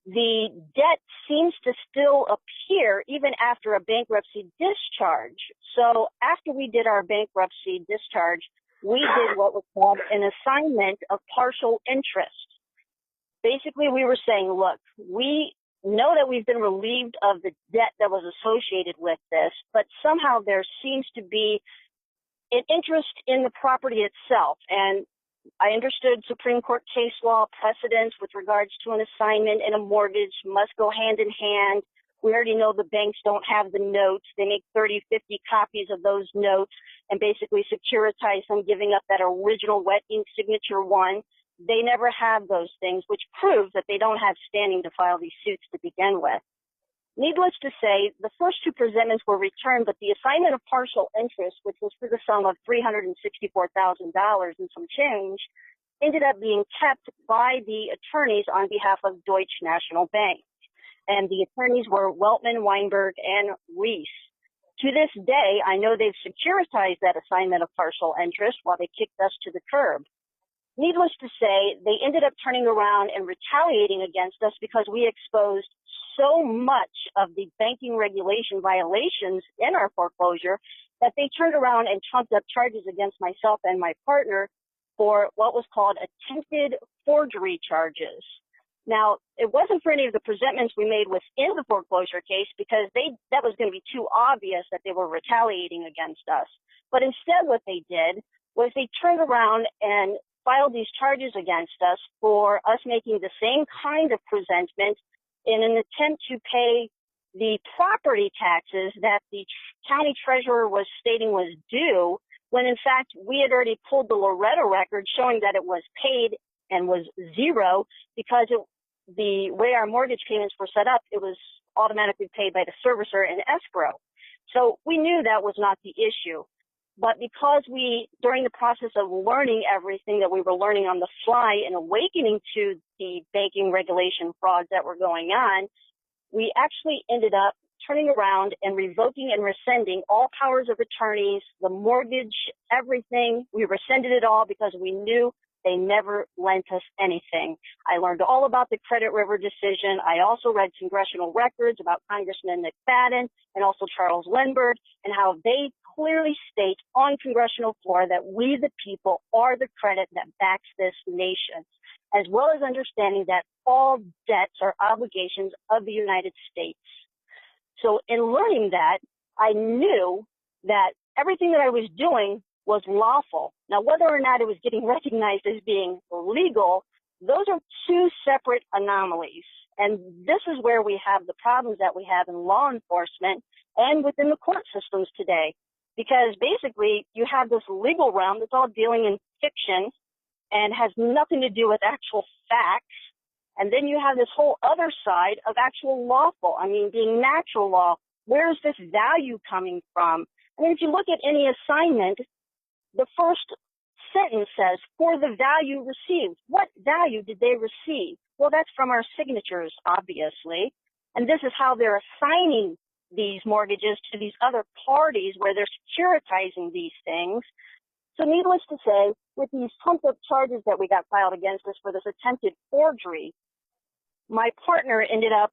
the debt seems to still appear even after a bankruptcy discharge. So after we did our bankruptcy discharge, we did what was called an assignment of partial interest. Basically, we were saying, look, we know that we've been relieved of the debt that was associated with this, but somehow there seems to be an interest in the property itself. And I understood Supreme Court case law precedents with regards to an assignment and a mortgage must go hand in hand. We already know the banks don't have the notes. They make 30, 50 copies of those notes and basically securitize them, giving up that original wet ink signature one. They never have those things, which proves that they don't have standing to file these suits to begin with. Needless to say, the first 2 presentments were returned, but the assignment of partial interest, which was for the sum of $364,000 and some change, ended up being kept by the attorneys on behalf of Deutsche National Bank. And the attorneys were Weltman, Weinberg, and Reese. To this day, I know they've securitized that assignment of partial interest while they kicked us to the curb. Needless to say, they ended up turning around and retaliating against us because we exposed so much of the banking regulation violations in our foreclosure that they turned around and trumped up charges against myself and my partner for what was called attempted forgery charges. Now, it wasn't for any of the presentments we made within the foreclosure case because that was going to be too obvious that they were retaliating against us. But instead what they did was they turned around and filed these charges against us for us making the same kind of presentment in an attempt to pay the property taxes that the county treasurer was stating was due, when in fact we had already pulled the Loretto record showing that it was paid and was zero because the way our mortgage payments were set up, it was automatically paid by the servicer in escrow. So we knew that was not the issue. But because we, during the process of learning everything that we were learning on the fly and awakening to the banking regulation frauds that were going on, we actually ended up turning around and revoking and rescinding all powers of attorneys, the mortgage, everything. We rescinded it all because we knew they never lent us anything. I learned all about the Credit River decision. I also read congressional records about Congressman McFadden and also Charles Lindbergh and how they clearly state on congressional floor that we, the people, are the credit that backs this nation, as well as understanding that all debts are obligations of the United States. So in learning that, I knew that everything that I was doing was lawful. Now, whether or not it was getting recognized as being legal, Those are two separate anomalies. And this is where we have the problems that we have in law enforcement and within the court systems today. Because basically you have this legal realm that's all dealing in fiction and has nothing to do with actual facts. And then you have this whole other side of actual lawful, being natural law. Where is this value coming from? If you look at any assignment, the first sentence says, for the value received. What value did they receive? Well, that's from our signatures, obviously. And this is how they're assigning these mortgages to these other parties where they're securitizing these things. So needless to say, with these trumped-up charges that we got filed against us for this attempted forgery, my partner ended up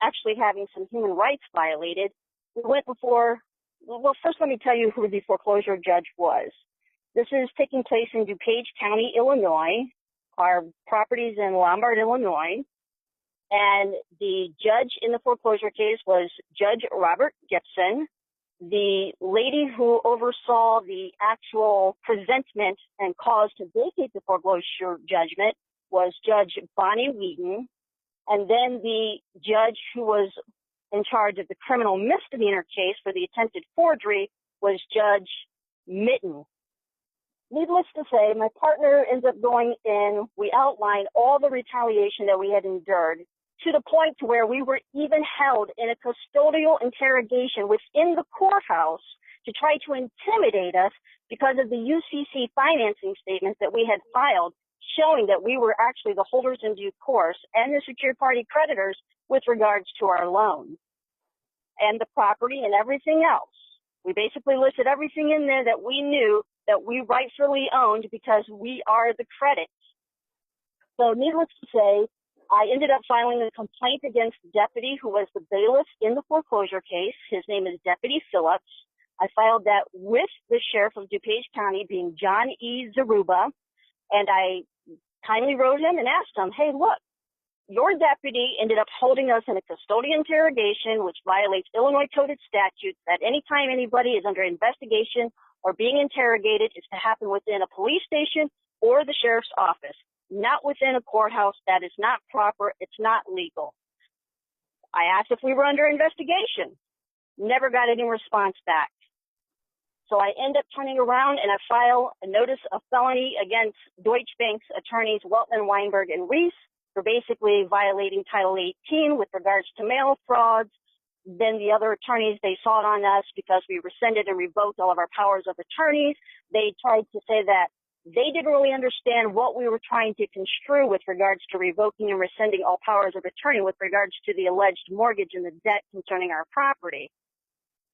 actually having some human rights violated. We went before, well, first let me tell you who the foreclosure judge was. This is taking place in DuPage County, Illinois. Our property's in Lombard, Illinois. And the judge in the foreclosure case was Judge Robert Gibson. The lady who oversaw the actual presentment and cause to vacate the foreclosure judgment was Judge Bonnie Wheaton. And then the judge who was in charge of the criminal misdemeanor case for the attempted forgery was Judge Mitten. Needless to say, my partner ends up going in. We outlined all the retaliation that we had endured to the point to where we were even held in a custodial interrogation within the courthouse to try to intimidate us because of the UCC financing statements that we had filed showing that we were actually the holders in due course and the secured party creditors with regards to our loan and the property and everything else. We basically listed everything in there that we knew that we rightfully owned because we are the credit. So needless to say, I ended up filing a complaint against the deputy who was the bailiff in the foreclosure case. His name is Deputy Phillips. I filed that with the sheriff of DuPage County, being John E. Zaruba, and I kindly wrote him and asked him, hey, look, your deputy ended up holding us in a custodial interrogation, which violates Illinois coded statutes that anytime anybody is under investigation or being interrogated, it's to happen within a police station or the sheriff's office, not within a courthouse. That is not proper. It's not legal. I asked if we were under investigation. Never got any response back. So I end up turning around and I file a notice of felony against Deutsche Bank's attorneys Weltman, Weinberg, and Reese for basically violating Title 18 with regards to mail frauds. Then the other attorneys, they sought on us because we rescinded and revoked all of our powers of attorneys. They tried to say that they didn't really understand what we were trying to construe with regards to revoking and rescinding all powers of attorney with regards to the alleged mortgage and the debt concerning our property.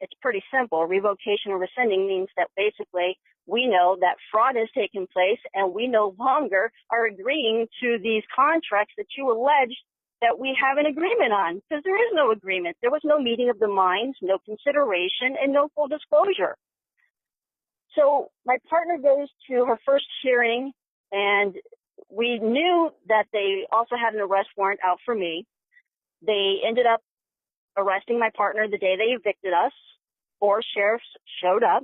It's pretty simple. Revocation or rescinding means that basically we know that fraud has taken place and we no longer are agreeing to these contracts that you alleged that we have an agreement on, because there is no agreement. There was no meeting of the minds, no consideration, and no full disclosure. So my partner goes to her first hearing, and we knew that they also had an arrest warrant out for me. They ended up arresting my partner the day they evicted us. 4 sheriffs showed up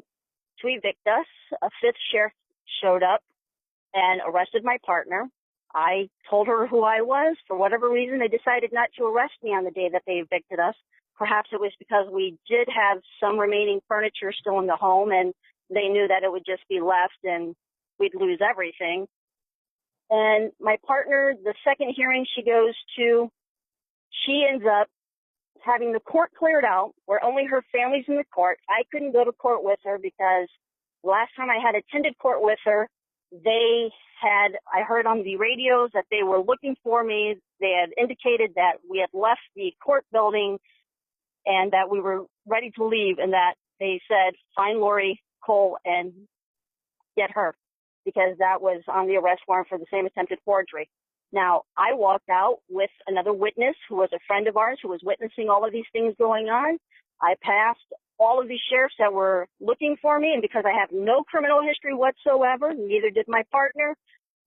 to evict us. A 5th sheriff showed up and arrested my partner. I told her who I was. For whatever reason, they decided not to arrest me on the day that they evicted us. Perhaps it was because we did have some remaining furniture still in the home, and they knew that it would just be left and we'd lose everything. And my partner, the second hearing she goes to, she ends up having the court cleared out where only her family's in the court. I couldn't go to court with her because last time I had attended court with her, I heard on the radios that they were looking for me. They had indicated that we had left the court building and that we were ready to leave, and that they said, find Lorie Cole and get her, because that was on the arrest warrant for the same attempted forgery. Now, I walked out with another witness who was a friend of ours who was witnessing all of these things going on. I passed all of these sheriffs that were looking for me, and because I have no criminal history whatsoever, neither did my partner,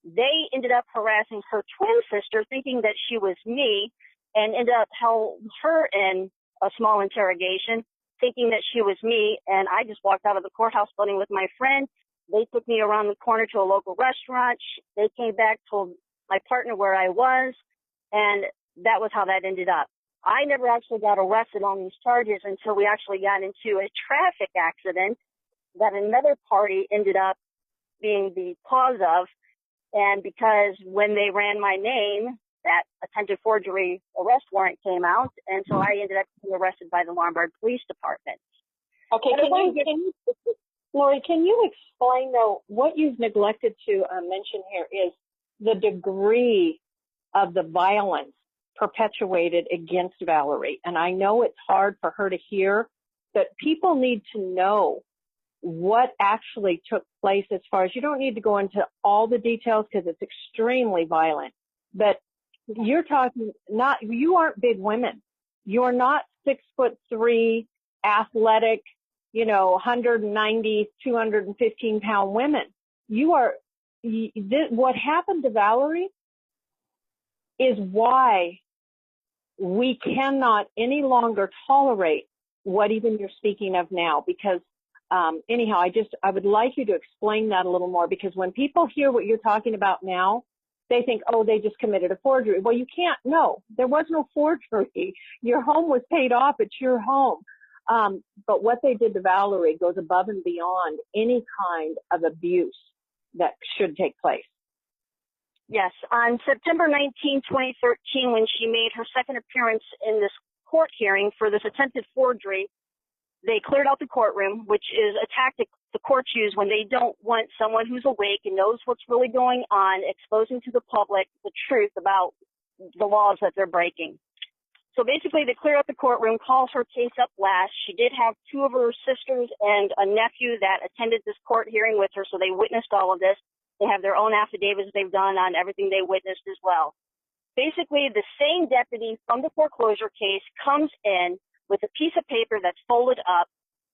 they ended up harassing her twin sister, thinking that she was me, and ended up held her in a small interrogation, thinking that she was me, and I just walked out of the courthouse building with my friend. They took me around the corner to a local restaurant. They came back, told my partner where I was, and that was how that ended up. I never actually got arrested on these charges until we actually got into a traffic accident that another party ended up being the cause of. And because when they ran my name, that attempted forgery arrest warrant came out, and so I ended up being arrested by the Lombard Police Department. Okay, Lorie, can you explain, though, what you've neglected to mention here is the degree of the violence perpetuated against Valerie. And I know it's hard for her to hear, but people need to know what actually took place as far as, you don't need to go into all the details because it's extremely violent, but you're talking you aren't big women. You're not 6'3", athletic, 190, 215 pound women. What happened to Valerie is why we cannot any longer tolerate what even you're speaking of now, because anyhow, I would like you to explain that a little more, because when people hear what you're talking about now, they think, oh, they just committed a forgery. Well, you can't. No, there was no forgery. Your home was paid off. It's your home. But what they did to Valerie goes above and beyond any kind of abuse that should take place. Yes, on September 19, 2013, when she made her second appearance in this court hearing for this attempted forgery, they cleared out the courtroom, which is a tactic the courts use when they don't want someone who's awake and knows what's really going on, exposing to the public the truth about the laws that they're breaking. So basically, they clear out the courtroom, calls her case up last. She did have two of her sisters and a nephew that attended this court hearing with her, so they witnessed all of this. They have their own affidavits they've done on everything they witnessed as well. Basically, the same deputy from the foreclosure case comes in with a piece of paper that's folded up,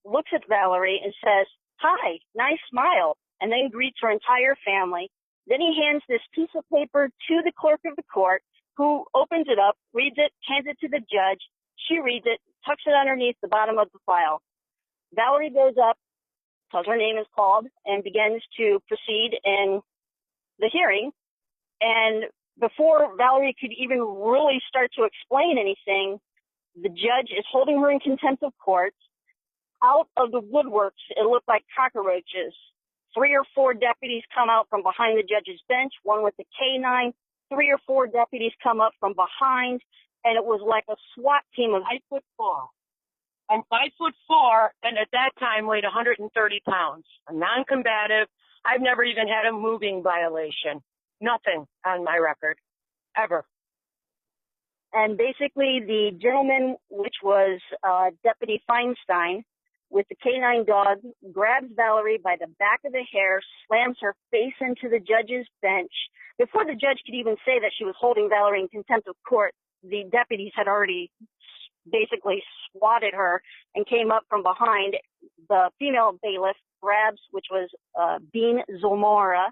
looks at Valerie and says, "Hi, nice smile," and then greets her entire family. Then he hands this piece of paper to the clerk of the court, who opens it up, reads it, hands it to the judge. She reads it, tucks it underneath the bottom of the file. Valerie goes up, tells her name is called, and begins to proceed in the hearing. And before Valerie could even really start to explain anything, the judge is holding her in contempt of court. Out of the woodworks, it looked like cockroaches. 3 or 4 deputies come out from behind the judge's bench, one with a K9. 3 or 4 deputies come up from behind, and it was like a SWAT team of 5'4". I'm 5'4", and at that time weighed 130 pounds. I'm non-combative. I've never even had a moving violation. Nothing on my record, ever. And basically, the gentleman, which was Deputy Feinstein, with the K9 dog, grabs Valerie by the back of the hair, slams her face into the judge's bench. Before the judge could even say that she was holding Valerie in contempt of court, the deputies had already basically swatted her and came up from behind. The female bailiff grabs, which was Bean Zomora,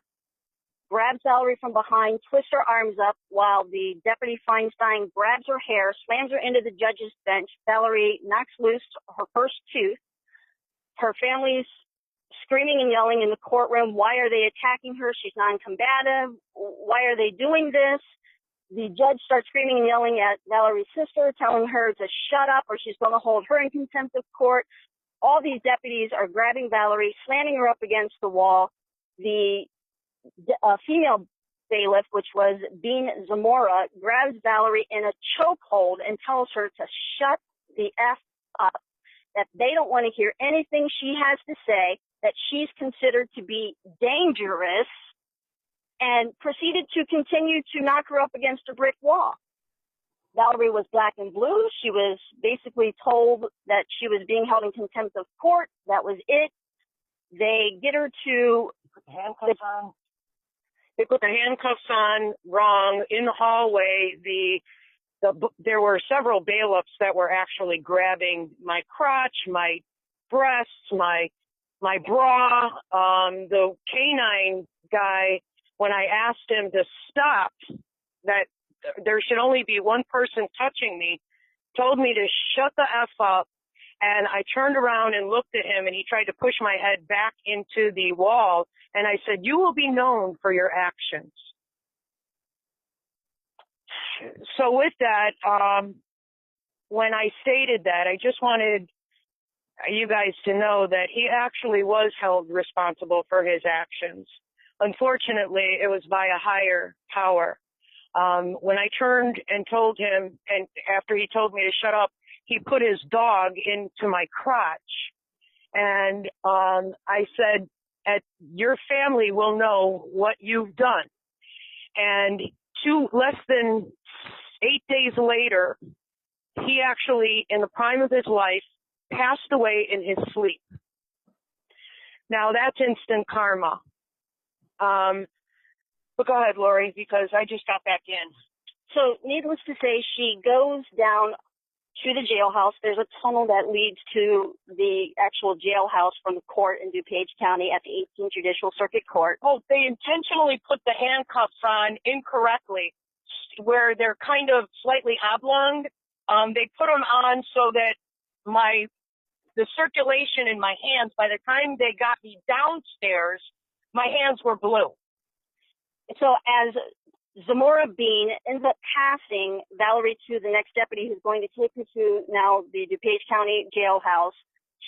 grabs Valerie from behind, twists her arms up while the Deputy Feinstein grabs her hair, slams her into the judge's bench. Valerie knocks loose her first tooth. Her family's screaming and yelling in the courtroom. Why are they attacking her? She's non-combative. Why are they doing this? The judge starts screaming and yelling at Valerie's sister, telling her to shut up or she's going to hold her in contempt of court. All these deputies are grabbing Valerie, slamming her up against the wall. The female bailiff, which was Bean Zamora, grabs Valerie in a chokehold and tells her to shut the F up, that they don't want to hear anything she has to say, that she's considered to be dangerous, and proceeded to continue to knock her up against a brick wall. Valerie was black and blue. She was basically told that she was being held in contempt of court. That was it. They get her to They put the handcuffs on wrong in the hallway. There were several bailiffs that were actually grabbing my crotch, my breasts, my bra. The canine guy, when I asked him to stop, that there should only be one person touching me, told me to shut the F up. And I turned around and looked at him, and he tried to push my head back into the wall. And I said, "You will be known for your actions." so with that, when I stated that, I just wanted you guys to know that he actually was held responsible for his actions. Unfortunately, it was by a higher power. When I turned and told him, and after he told me to shut up, he put his dog into my crotch. And I said, your family will know what you've done. And less than 8 days later, he actually, in the prime of his life, passed away in his sleep. Now, that's instant karma. But go ahead, Lorie, because I just got back in. So needless to say, she goes down to the jailhouse. There's a tunnel that leads to the actual jailhouse from the court in DuPage County at the 18th Judicial Circuit Court. Oh, they intentionally put the handcuffs on incorrectly, where they're kind of slightly oblong. They put them on so that the circulation in my hands, by the time they got me downstairs, my hands were blue. So as Zamora Bean ends up passing Valerie to the next deputy who's going to take her to now the DuPage County jailhouse,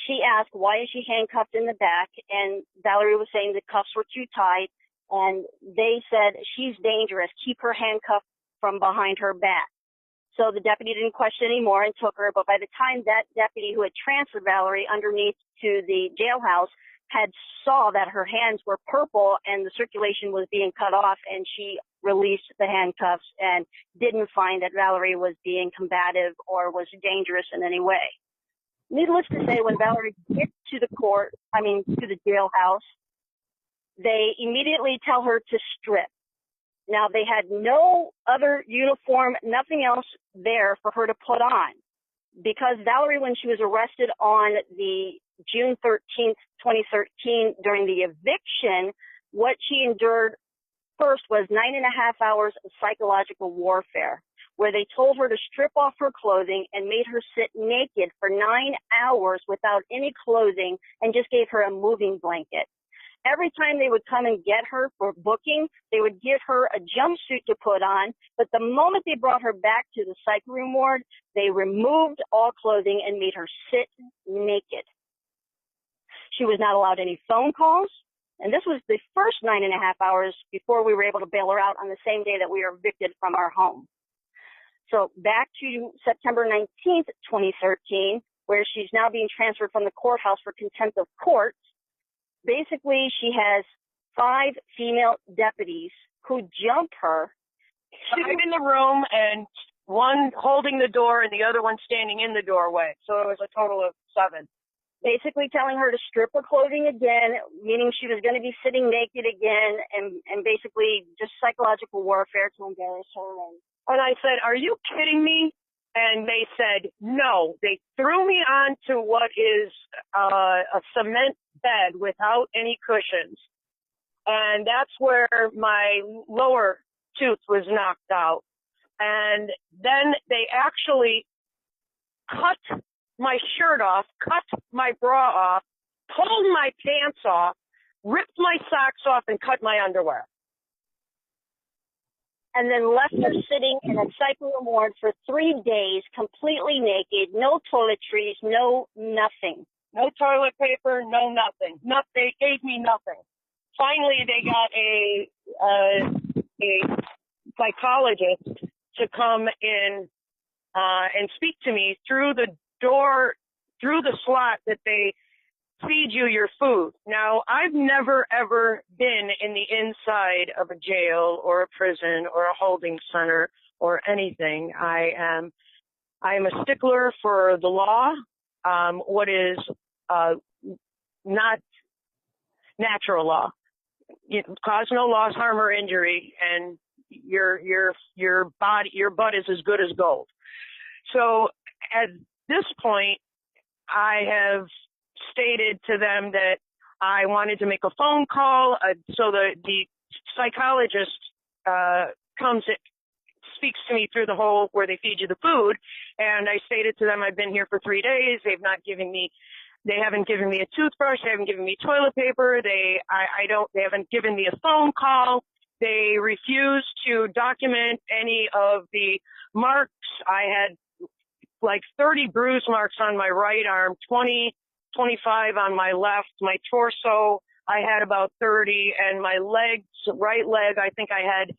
she asked, why is she handcuffed in the back? And Valerie was saying the cuffs were too tight. And they said, she's dangerous. Keep her handcuffed from behind her back. So the deputy didn't question anymore and took her. But by the time that deputy who had transferred Valerie underneath to the jailhouse had saw that her hands were purple and the circulation was being cut off, and she released the handcuffs and didn't find that Valerie was being combative or was dangerous in any way. Needless to say, when Valerie gets to the to the jailhouse, they immediately tell her to strip. Now, they had no other uniform, nothing else there for her to put on, because Valerie, when she was arrested on the June 13th, 2013, during the eviction, what she endured first was 9.5 hours of psychological warfare, where they told her to strip off her clothing and made her sit naked for 9 hours without any clothing and just gave her a moving blanket. Every time they would come and get her for booking, they would give her a jumpsuit to put on, but the moment they brought her back to the psych room ward, they removed all clothing and made her sit naked. She was not allowed any phone calls, and this was the first 9.5 hours before we were able to bail her out on the same day that we were evicted from our home. So back to September 19th, 2013, where she's now being transferred from the courthouse for contempt of court. Basically, she has 5 female deputies who jump her. I'm in the room, and one holding the door and the other one standing in the doorway. So it was a total of 7. Basically telling her to strip her clothing again, meaning she was going to be sitting naked again, and basically just psychological warfare to embarrass her. And I said, are you kidding me? And they said, no. They threw me onto what is a cement bed without any cushions. And that's where my lower tooth was knocked out. And then they actually cut my shirt off, cut my bra off, pulled my pants off, ripped my socks off, and cut my underwear. And then left her sitting in a psych room ward for 3 days, completely naked, no toiletries, no nothing. No toilet paper, no nothing. They gave me nothing. Finally, they got a psychologist to come in and speak to me through the door, through the slot that they feed you your food. Now, I've never, ever been in the inside of a jail or a prison or a holding center or anything. I am a stickler for the law, what is not natural law. Cause no loss, harm, or injury, and your butt is as good as gold. So at this point, I have stated to them that I wanted to make a phone call, so the psychologist speaks to me through the hole where they feed you the food, and I stated to them I've been here for 3 days. They haven't given me a toothbrush. They haven't given me toilet paper. They haven't given me a phone call. They refused to document any of the marks. I had like 30 bruise marks on my right arm, 25 on my left. My torso, I had about 30, and my legs, right leg, I think I had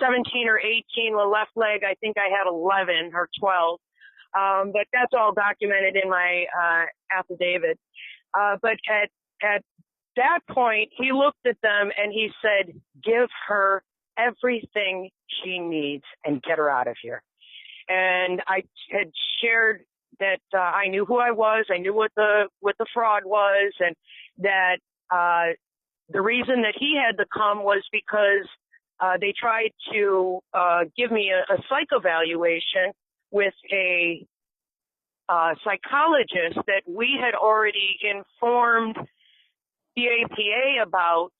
17 or 18. The left leg, I think I had 11 or 12. But that's all documented in my affidavit. But at that point, he looked at them and he said, give her everything she needs and get her out of here. And I had shared that I knew who I was, I knew what the fraud was, and that the reason that he had to come was because they tried to give me a psych evaluation with a psychologist that we had already informed the APA about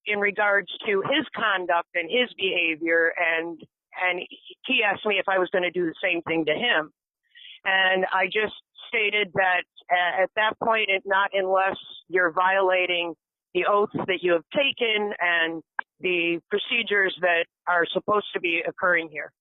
in regards to his conduct and his behavior, and he asked me if I was going to do the same thing to him. And I just stated that at that point, not unless you're violating the oaths that you have taken and the procedures that are supposed to be occurring here.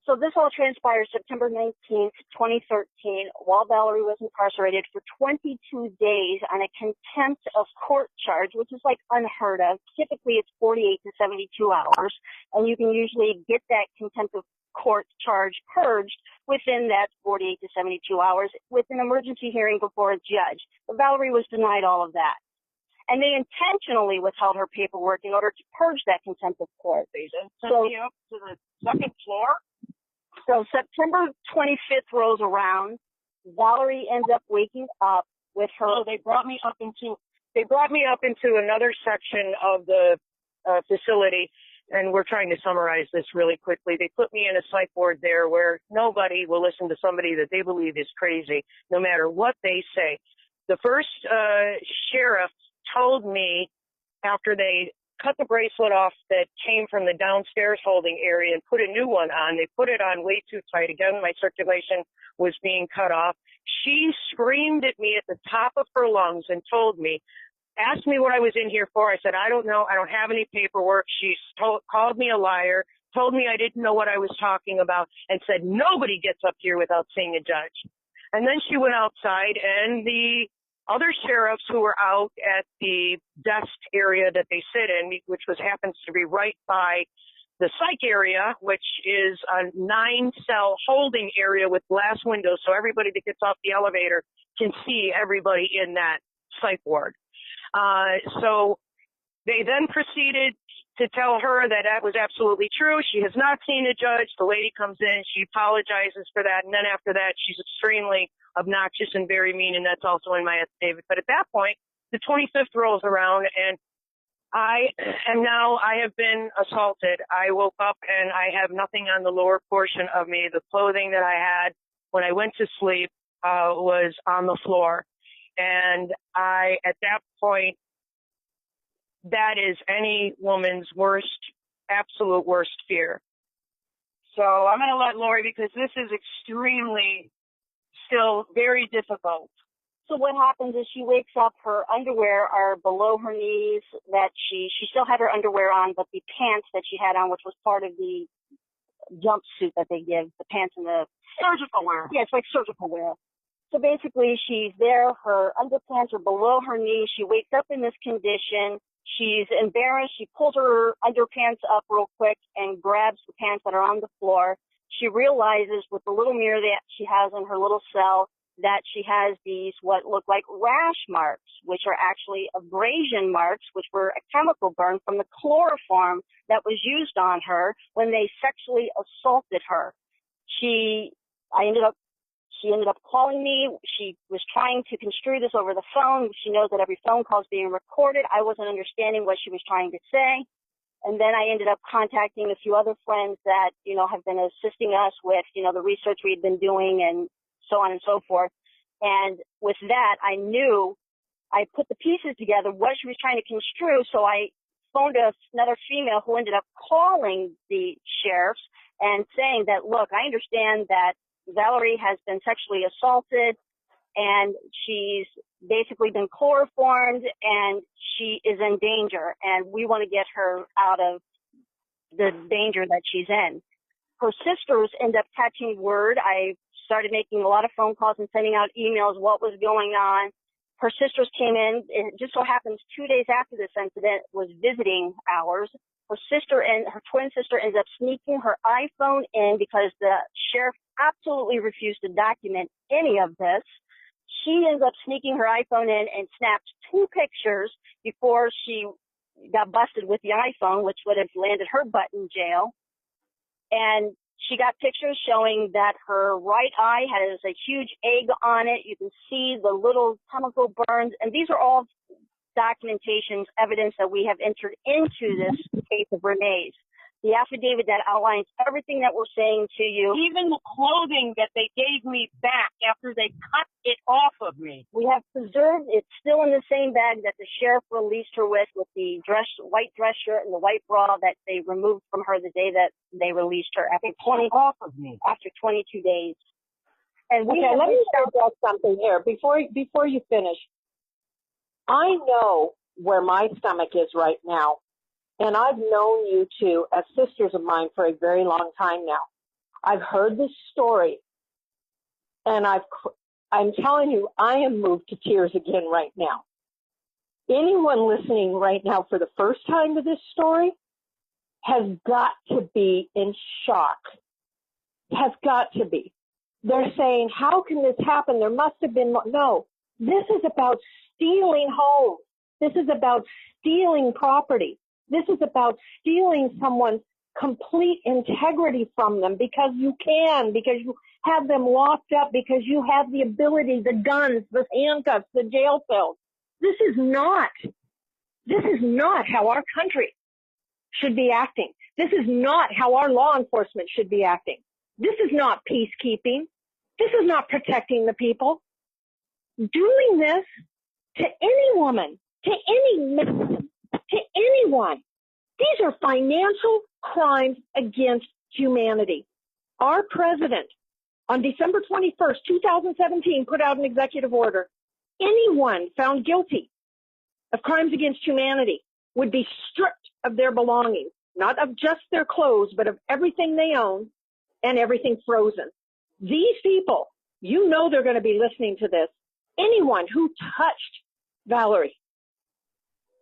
So this all transpired September 19th, 2013, while Valerie was incarcerated for 22 days on a contempt of court charge, which is like unheard of. Typically, it's 48 to 72 hours, and you can usually get that contempt of court charge purged within that 48 to 72 hours with an emergency hearing before a judge. But Valerie was denied all of that. And they intentionally withheld her paperwork in order to purge that contempt of court. They then sent me up to the second floor. So September 25th rolls around. Valerie ends up waking up with her. So they brought me up into another section of the facility, and we're trying to summarize this really quickly. They put me in a psych ward there where nobody will listen to somebody that they believe is crazy, no matter what they say. The first sheriff told me after they cut the bracelet off that came from the downstairs holding area and put a new one on. They put it on way too tight. Again, my circulation was being cut off. She screamed at me at the top of her lungs and told me, asked me what I was in here for. I said, I don't know. I don't have any paperwork. She called me a liar, told me I didn't know what I was talking about, and said, nobody gets up here without seeing a judge. And then she went outside, and the other sheriffs who were out at the desk area that they sit in, which happens to be right by the psych area, which is a 9-cell holding area with glass windows, so everybody that gets off the elevator can see everybody in that psych ward. So they then proceeded to tell her that that was absolutely true. She has not seen a judge. The lady comes in, she apologizes for that, and then after that, she's extremely obnoxious and very mean, and that's also in my affidavit. But at that point, the 25th rolls around, and I have been assaulted. I woke up, and I have nothing on the lower portion of me. The clothing that I had when I went to sleep was on the floor. And at that point, that is any woman's absolute worst fear. So I'm going to let Lorie, because this is extremely still very difficult. So what happens is she wakes up, her underwear are below her knees, that she still had her underwear on, but the pants that she had on, which was part of the jumpsuit that they give, the pants and the surgical wear. Yeah, it's like surgical wear. So basically she's there, her underpants are below her knees, she wakes up in this condition, she's embarrassed, she pulls her underpants up real quick and grabs the pants that are on the floor. She realizes with the little mirror that she has in her little cell that she has these what look like rash marks, which are actually abrasion marks, which were a chemical burn from the chloroform that was used on her when they sexually assaulted her. She ended up calling me. She was trying to construe this over the phone. She knows that every phone call is being recorded. I wasn't understanding what she was trying to say. And then I ended up contacting a few other friends that, have been assisting us with, the research we had been doing and so on and so forth. And with that, I knew I put the pieces together, what she was trying to construe. So I phoned another female who ended up calling the sheriffs and saying that, look, I understand that Valerie has been sexually assaulted and she's basically been chloroformed, and she is in danger, and we want to get her out of the danger that she's in. Her sisters end up catching word. I started making a lot of phone calls and sending out emails what was going on. Her sisters came in, and it just so happens 2 days after this incident was visiting hours. Her sister and her twin sister ends up sneaking her iPhone in because the sheriff absolutely refused to document any of this. She ends up sneaking her iPhone in and snapped 2 pictures before she got busted with the iPhone, which would have landed her butt in jail. And she got pictures showing that her right eye has a huge egg on it. You can see the little chemical burns. And these are all documentations, evidence that we have entered into this case of Renee's. The affidavit that outlines everything that we're saying to you. Even the clothing that they gave me back after they cut it off of me. We have preserved, it's still in the same bag that the sheriff released her with the white dress shirt and the white bra that they removed from her the day that they released her after 22 days. And okay, let me address something here before you finish. I know where my stomach is right now. And I've known you two as sisters of mine for a very long time now. I've heard this story, and I'm telling you, I am moved to tears again right now. Anyone listening right now for the first time to this story has got to be in shock. Has got to be. They're saying, how can this happen? There must have been more. No, this is about stealing homes. This is about stealing property. This is about stealing someone's complete integrity from them because you can, because you have them locked up, because you have the ability, the guns, the handcuffs, the jail cells. This is not how our country should be acting. This is not how our law enforcement should be acting. This is not peacekeeping. This is not protecting the people. Doing this to any woman, to any man, to anyone. These are financial crimes against humanity. Our president, on December 21st, 2017, put out an executive order. Anyone found guilty of crimes against humanity would be stripped of their belongings, not of just their clothes, but of everything they own and everything frozen. These people, you know they're going to be listening to this. Anyone who touched Valerie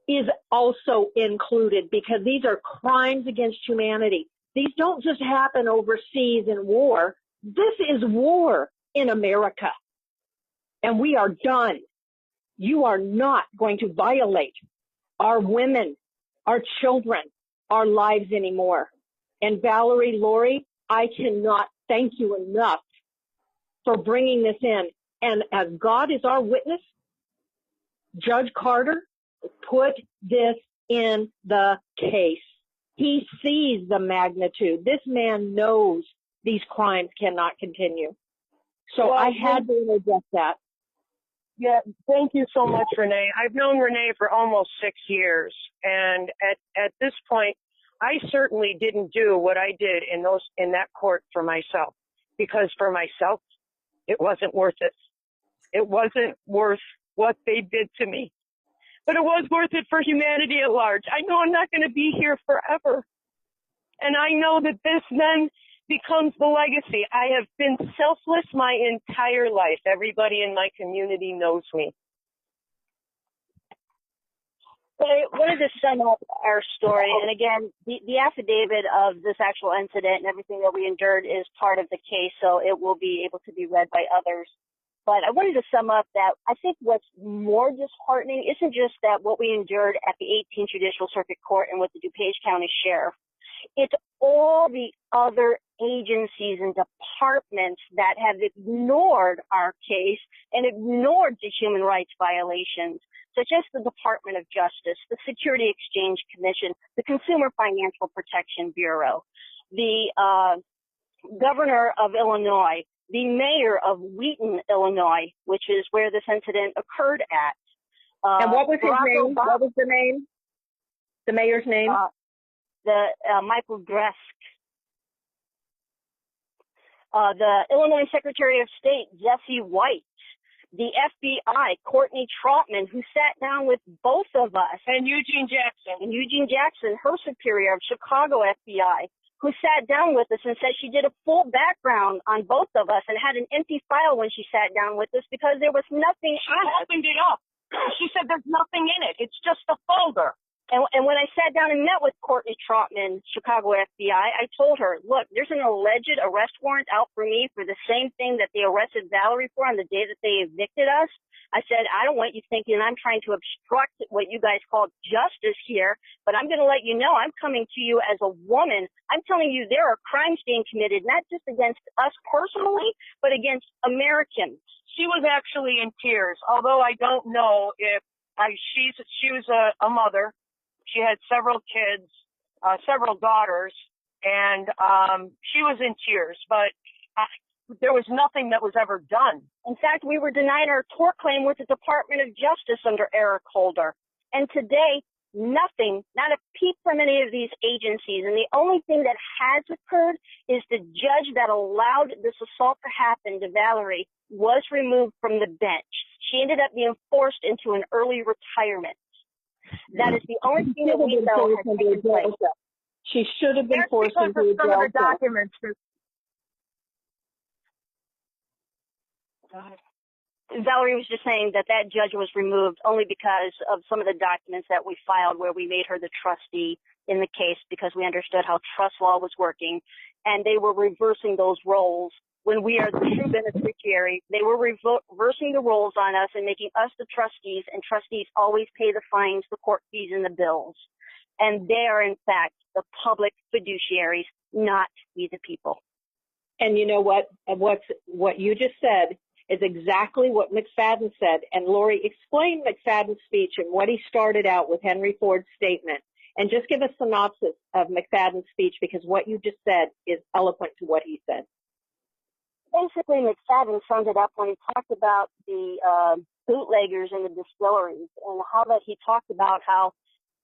is also included because these are crimes against humanity. These don't just happen overseas in war. This is war in America. And we are done. You are not going to violate our women, our children, our lives anymore. And Valerie, Lorie, I cannot thank you enough for bringing this in. And as God is our witness, Judge Carter put this in the case. He sees the magnitude. This man knows these crimes cannot continue. So I had to interject that. Yeah, thank you so much, Renee. I've known Renee for almost 6 years. And at this point, I certainly didn't do what I did in that court for myself. Because for myself, it wasn't worth it. It wasn't worth what they did to me. But it was worth it for humanity at large. I know I'm not going to be here forever. And I know that this then becomes the legacy. I have been selfless my entire life. Everybody in my community knows me. But I wanted to sum up our story. And again, the affidavit of this actual incident and everything that we endured is part of the case, so it will be able to be read by others. But I wanted to sum up that I think what's more disheartening isn't just that what we endured at the 18th Judicial Circuit Court and with the DuPage County Sheriff. It's all the other agencies and departments that have ignored our case and ignored the human rights violations, such as the Department of Justice, the Security Exchange Commission, the Consumer Financial Protection Bureau, the governor of Illinois, the mayor of Wheaton, Illinois, which is where this incident occurred at. And what was his name? What was the name? The mayor's name? Michael Gresk. The Illinois Secretary of State, Jesse White. the FBI, Courtney Trautman, who sat down with both of us. And Eugene Jackson, her superior of Chicago FBI, who sat down with us and said she did a full background on both of us and had an empty file when she sat down with us because there was nothing. She opened it up. She said there's nothing in it. It's just a folder. And when I sat down and met with Courtney Trautman, Chicago FBI, I told her, look, there's an alleged arrest warrant out for me for the same thing that they arrested Valerie for on the day that they evicted us. I said, I don't want you thinking I'm trying to obstruct what you guys call justice here, but I'm going to let you know I'm coming to you as a woman. I'm telling you there are crimes being committed, not just against us personally, but against Americans. She was actually in tears, although I don't know if she was a mother. She had several kids, several daughters, and she was in tears, but there was nothing that was ever done. In fact, we were denied our tort claim with the Department of Justice under Eric Holder. And today, nothing, not a peep from any of these agencies. And the only thing that has occurred is the judge that allowed this assault to happen to Valerie was removed from the bench. She ended up being forced into an early retirement. That is the only thing that we know has taken place. She should have been forced into a some of the jail documents. Valerie was just saying that judge was removed only because of some of the documents that we filed where we made her the trustee in the case because we understood how trust law was working, and they were reversing those roles. When we are the true beneficiary, they were reversing the roles on us and making us the trustees, and trustees always pay the fines, the court fees, and the bills. And they are, in fact, the public fiduciaries, not we the people. And you know what? What you just said is exactly what McFadden said. And Lorie, explain McFadden's speech and what he started out with Henry Ford's statement. And just give a synopsis of McFadden's speech, because what you just said is eloquent to what he said. Basically, McFadden summed it up when he talked about the bootleggers and the distilleries, and how that he talked about how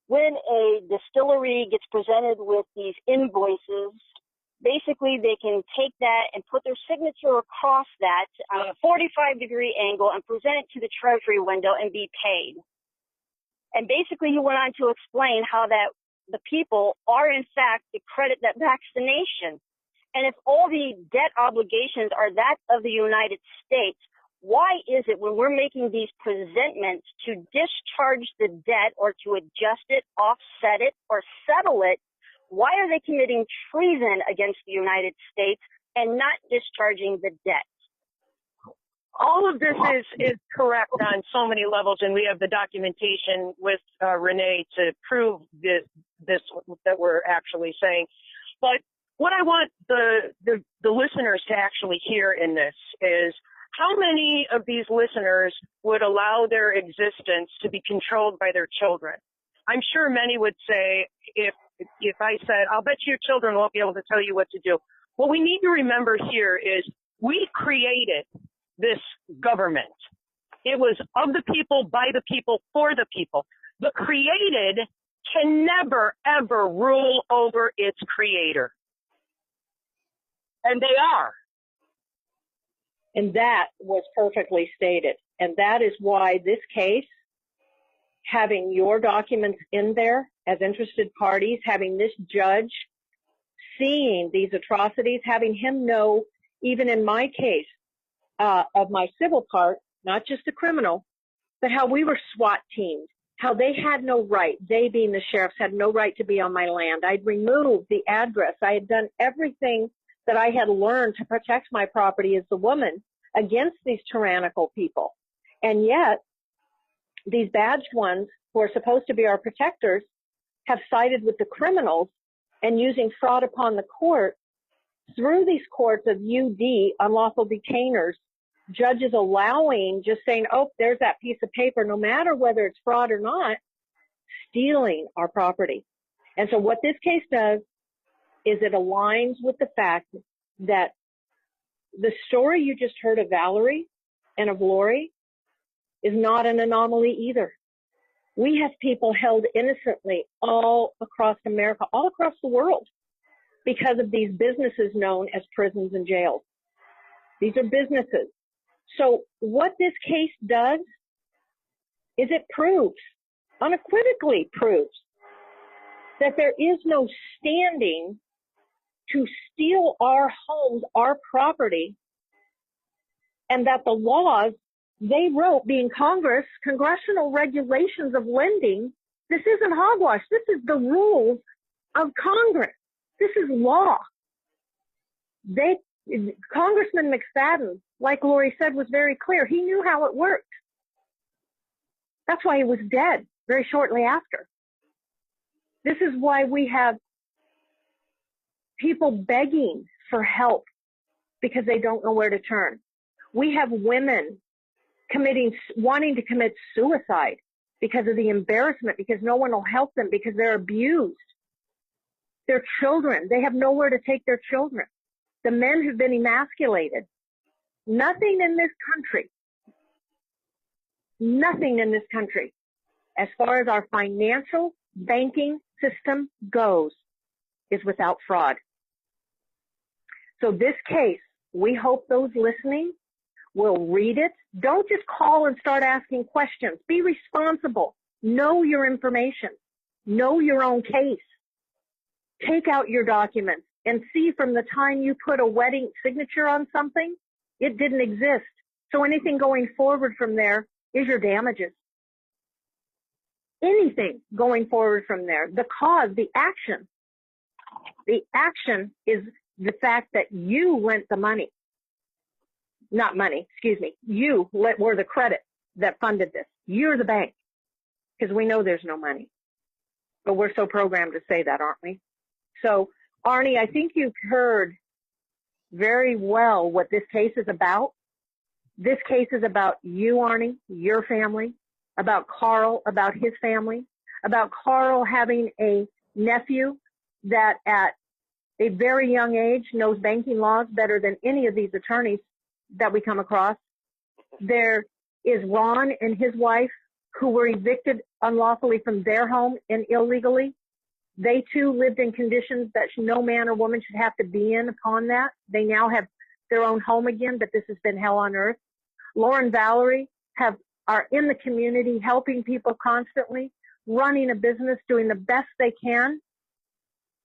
when a distillery gets presented with these invoices, basically they can take that and put their signature across that on a 45-degree angle and present it to the treasury window and be paid. And basically he went on to explain how that the people are in fact the credit that backs the nation. And if all the debt obligations are that of the United States, why is it when we're making these presentments to discharge the debt or to adjust it, offset it, or settle it, why are they committing treason against the United States and not discharging the debt? All of this is correct on so many levels, and we have the documentation with Renee to prove this that we're actually saying. But what I want the listeners to actually hear in this is how many of these listeners would allow their existence to be controlled by their children? I'm sure many would say, if I said, I'll bet your children won't be able to tell you what to do. What we need to remember here is we created this government. It was of the people, by the people, for the people. The created can never, ever rule over its creator. And they are. And that was perfectly stated. And that is why this case, having your documents in there as interested parties, having this judge seeing these atrocities, having him know, even in my case, of my civil part, not just a criminal, but how we were SWAT teamed, how they had no right, they being the sheriffs, had no right to be on my land. I'd removed the address. I had done everything that I had learned to protect my property as a woman against these tyrannical people. And yet, these badged ones who are supposed to be our protectors have sided with the criminals and using fraud upon the court through these courts of UD, unlawful detainers, judges allowing, just saying, oh, there's that piece of paper, no matter whether it's fraud or not, stealing our property. And so what this case does is it aligns with the fact that the story you just heard of Valerie and of Lorie is not an anomaly either. We have people held innocently all across America, all across the world, because of these businesses known as prisons and jails. These are businesses. So what this case does is it proves, unequivocally proves, that there is no standing to steal our homes, our property, and that the laws they wrote, being Congress, congressional regulations of lending, this isn't hogwash. This is the rules of Congress. This is law. Congressman McFadden, like Lorie said, was very clear. He knew how it worked. That's why he was dead very shortly after. This is why we have people begging for help because they don't know where to turn. We have women wanting to commit suicide because of the embarrassment, because no one will help them, because they're abused. Their children, they have nowhere to take their children. The men have been emasculated. Nothing in this country, as far as our financial banking system goes, is without fraud. So this case, we hope those listening will read it. Don't just call and start asking questions. Be responsible. Know your information. Know your own case. Take out your documents and see from the time you put a wedding signature on something, it didn't exist. So anything going forward from there is your damages. Anything going forward from there. The cause, the action is the fact that you lent the money. Not money, excuse me. You were the credit that funded this. You're the bank, because we know there's no money. But we're so programmed to say that, aren't we? So, Arnie, I think you've heard very well what this case is about. This case is about you, Arnie, your family, about Carl, about his family, about Carl having a nephew that at a very young age knows banking laws better than any of these attorneys that we come across. There is Ron and his wife who were evicted unlawfully from their home and illegally. They too lived in conditions that no man or woman should have to be in upon that. They now have their own home again, but this has been hell on earth. Laura and Valerie are in the community helping people constantly, running a business, doing the best they can.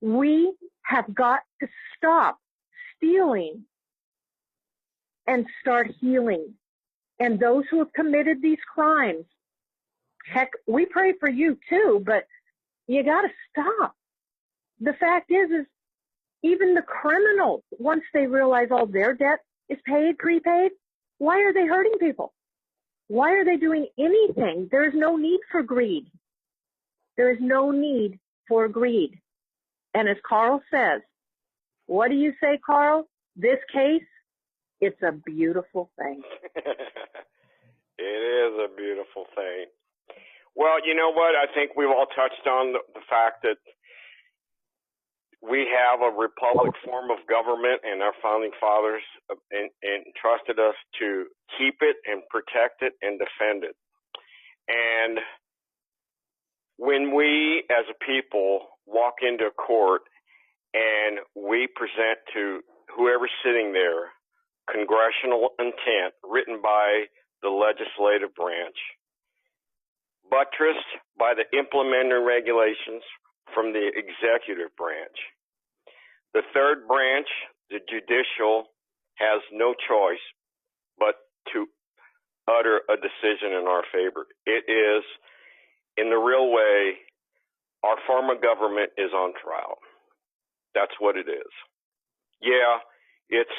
We have got to stop stealing and start healing. And those who have committed these crimes, heck, we pray for you too, but you got to stop. The fact is even the criminals, once they realize all their debt is paid, prepaid, why are they hurting people? Why are they doing anything? There is no need for greed. There is no need for greed. And as Carl says, what do you say, Carl? This case, it's a beautiful thing. It is a beautiful thing. Well, you know what? I think we've all touched on the fact that we have a republic form of government, and our founding fathers entrusted us to keep it and protect it and defend it. And when we as a people walk into a court and we present to whoever's sitting there congressional intent written by the legislative branch, buttressed by the implementing regulations from the executive branch, the third branch, the judicial, has no choice but to utter a decision in our favor. It is, in the real way, our form of government is on trial. That's what it is. Yeah, it's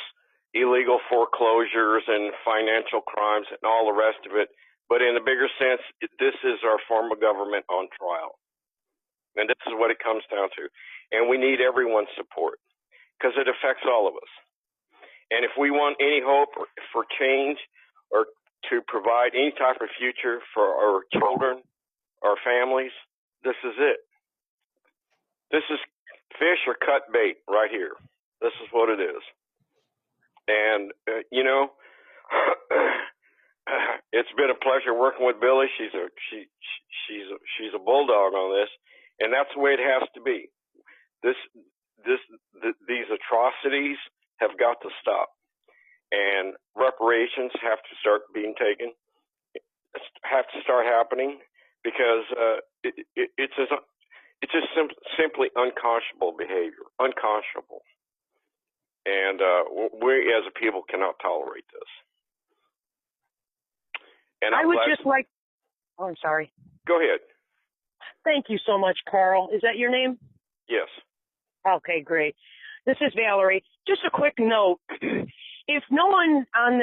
illegal foreclosures and financial crimes and all the rest of it, but in a bigger sense, this is our form of government on trial. And this is what it comes down to. And we need everyone's support because it affects all of us. And if we want any hope for change or to provide any type of future for our children, our families, this is it. This is fish or cut bait right here. This is what it is. And, it's been a pleasure working with Billie. She's a bulldog on this, and that's the way it has to be. These atrocities have got to stop. and reparations have to start happening, because it's just simply unconscionable behavior, unconscionable, and we as a people cannot tolerate this. And I would just like. Oh, I'm sorry. Go ahead. Thank you so much, Carl. Is that your name? Yes. Okay, great. This is Valerie. Just a quick note. If no one on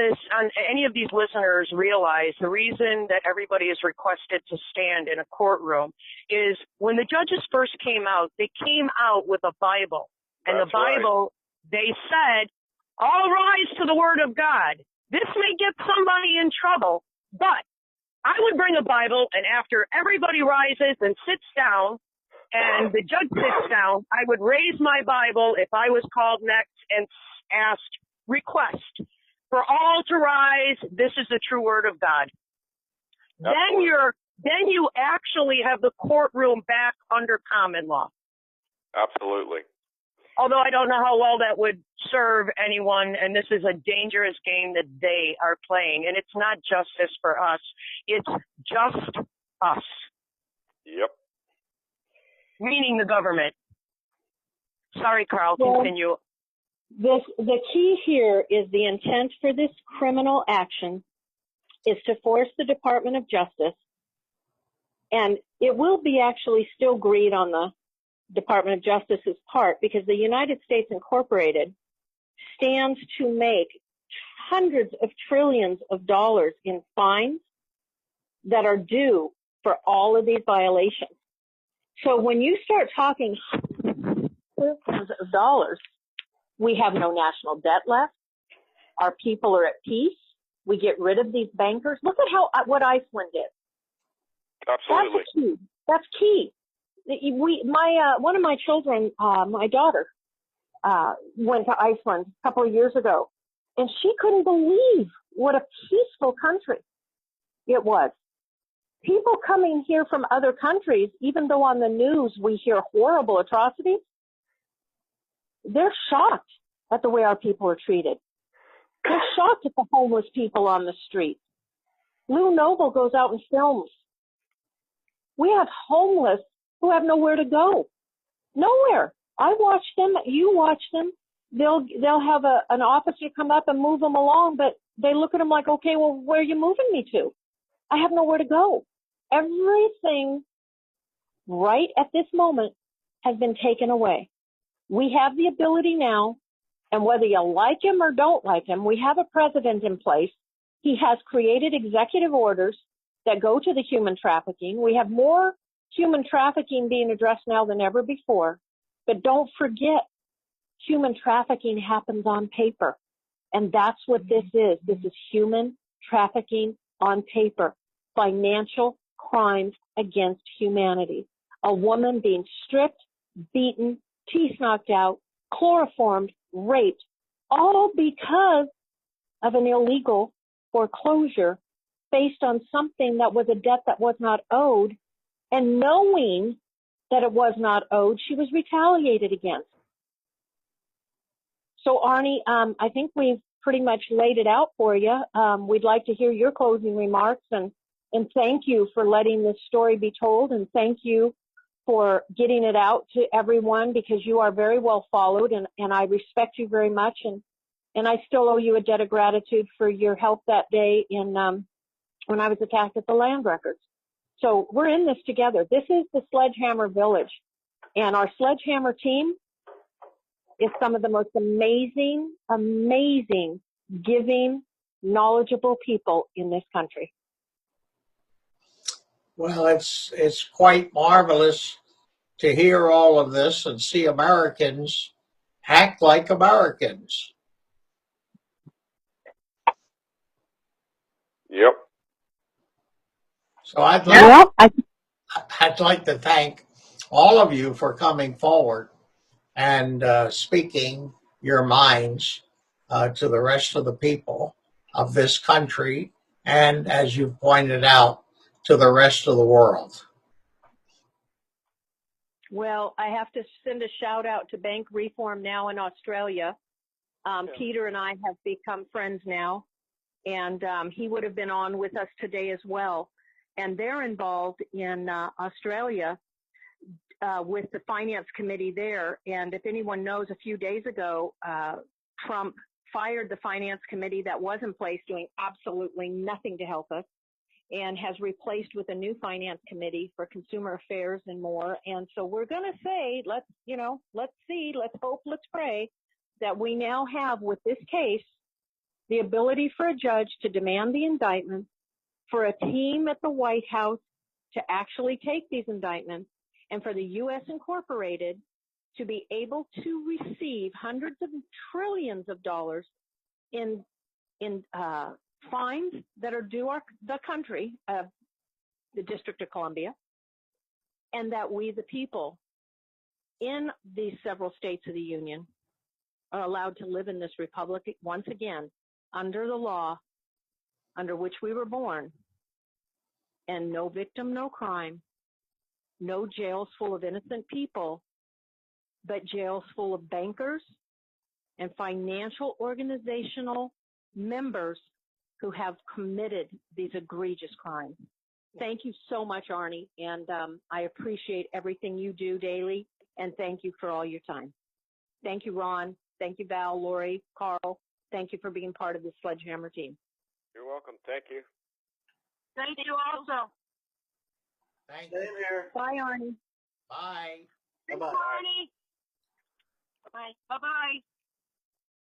any of these listeners realize the reason that everybody is requested to stand in a courtroom is when the judges first came out, they came out with a Bible. And That's the Bible, They said, all rise to the word of God. This may get somebody in trouble, but I would bring a Bible, and after everybody rises and sits down, and the judge sits down, I would raise my Bible if I was called next and asked, request for all to rise. This is the true word of God. Absolutely. Then you actually have the courtroom back under common law. Absolutely. Although I don't know how well that would serve anyone, and this is a dangerous game that they are playing, and it's not justice for us. It's just us. Yep. Meaning the government. Sorry, Carl, continue. The key here is the intent for this criminal action is to force the Department of Justice, and it will be actually still greed on the Department of Justice's part, because the United States Incorporated stands to make hundreds of trillions of dollars in fines that are due for all of these violations. So when you start talking trillions of dollars, we have no national debt left. Our people are at peace. We get rid of these bankers. Look at what Iceland did. Absolutely. That's key. One of my children, my daughter, went to Iceland a couple of years ago, and she couldn't believe what a peaceful country it was. People coming here from other countries, even though on the news we hear horrible atrocities, they're shocked at the way our people are treated. They're shocked at the homeless people on the street. Lou Noble goes out and films. We have homeless who have nowhere to go. Nowhere. I watch them. You watch them. They'll have an officer come up and move them along, but they look at them like, okay, well, where are you moving me to? I have nowhere to go. Everything right at this moment has been taken away. We have the ability now, and whether you like him or don't like him, we have a president in place. He has created executive orders that go to the human trafficking. We have more human trafficking being addressed now than ever before. But don't forget, human trafficking happens on paper. And that's what this is. This is human trafficking on paper. Financial crimes against humanity. A woman being stripped, beaten, teeth knocked out, chloroformed, raped, all because of an illegal foreclosure based on something that was a debt that was not owed, and knowing that it was not owed, she was retaliated against. So, Arnie, I think we've pretty much laid it out for you. We'd like to hear your closing remarks, and thank you for letting this story be told, and thank you for getting it out to everyone, because you are very well followed, and I respect you very much, and I still owe you a debt of gratitude for your help that day when I was attacked at the land records. So we're in this together. This is the Sledgehammer Village, and our Sledgehammer team is some of the most amazing, giving, knowledgeable people in this country. Well, it's quite marvelous to hear all of this and see Americans act like Americans. Yep. So I'd like to thank all of you for coming forward and speaking your minds to the rest of the people of this country, and as you pointed out, to the rest of the world. Well, I have to send a shout out to Bank Reform Now in Australia. Peter and I have become friends now, and he would have been on with us today as well. And they're involved in Australia with the finance committee there. And if anyone knows, a few days ago, Trump fired the finance committee that was in place, doing absolutely nothing to help us, and has replaced with a new finance committee for consumer affairs and more. And so we're going to say, let's see, let's hope, let's pray that we now have with this case the ability for a judge to demand the indictment, for a team at the White House to actually take these indictments, and for the U.S. Incorporated to be able to receive hundreds of trillions of dollars in fines that are due the country, the District of Columbia, and that we, the people, in these several states of the Union, are allowed to live in this republic once again under the law under which we were born, and no victim, no crime, no jails full of innocent people, but jails full of bankers and financial organizational members who have committed these egregious crimes. Thank you so much, Arnie, and I appreciate everything you do daily, and thank you for all your time. Thank you, Ron. Thank you, Val, Lorie, Carl. Thank you for being part of the Sledgehammer team. You're welcome. Thank you. Thank you also. Thank Same you. here. Bye, Arnie. Bye. Thanks, Bye-bye. Arnie. Bye. Bye-bye.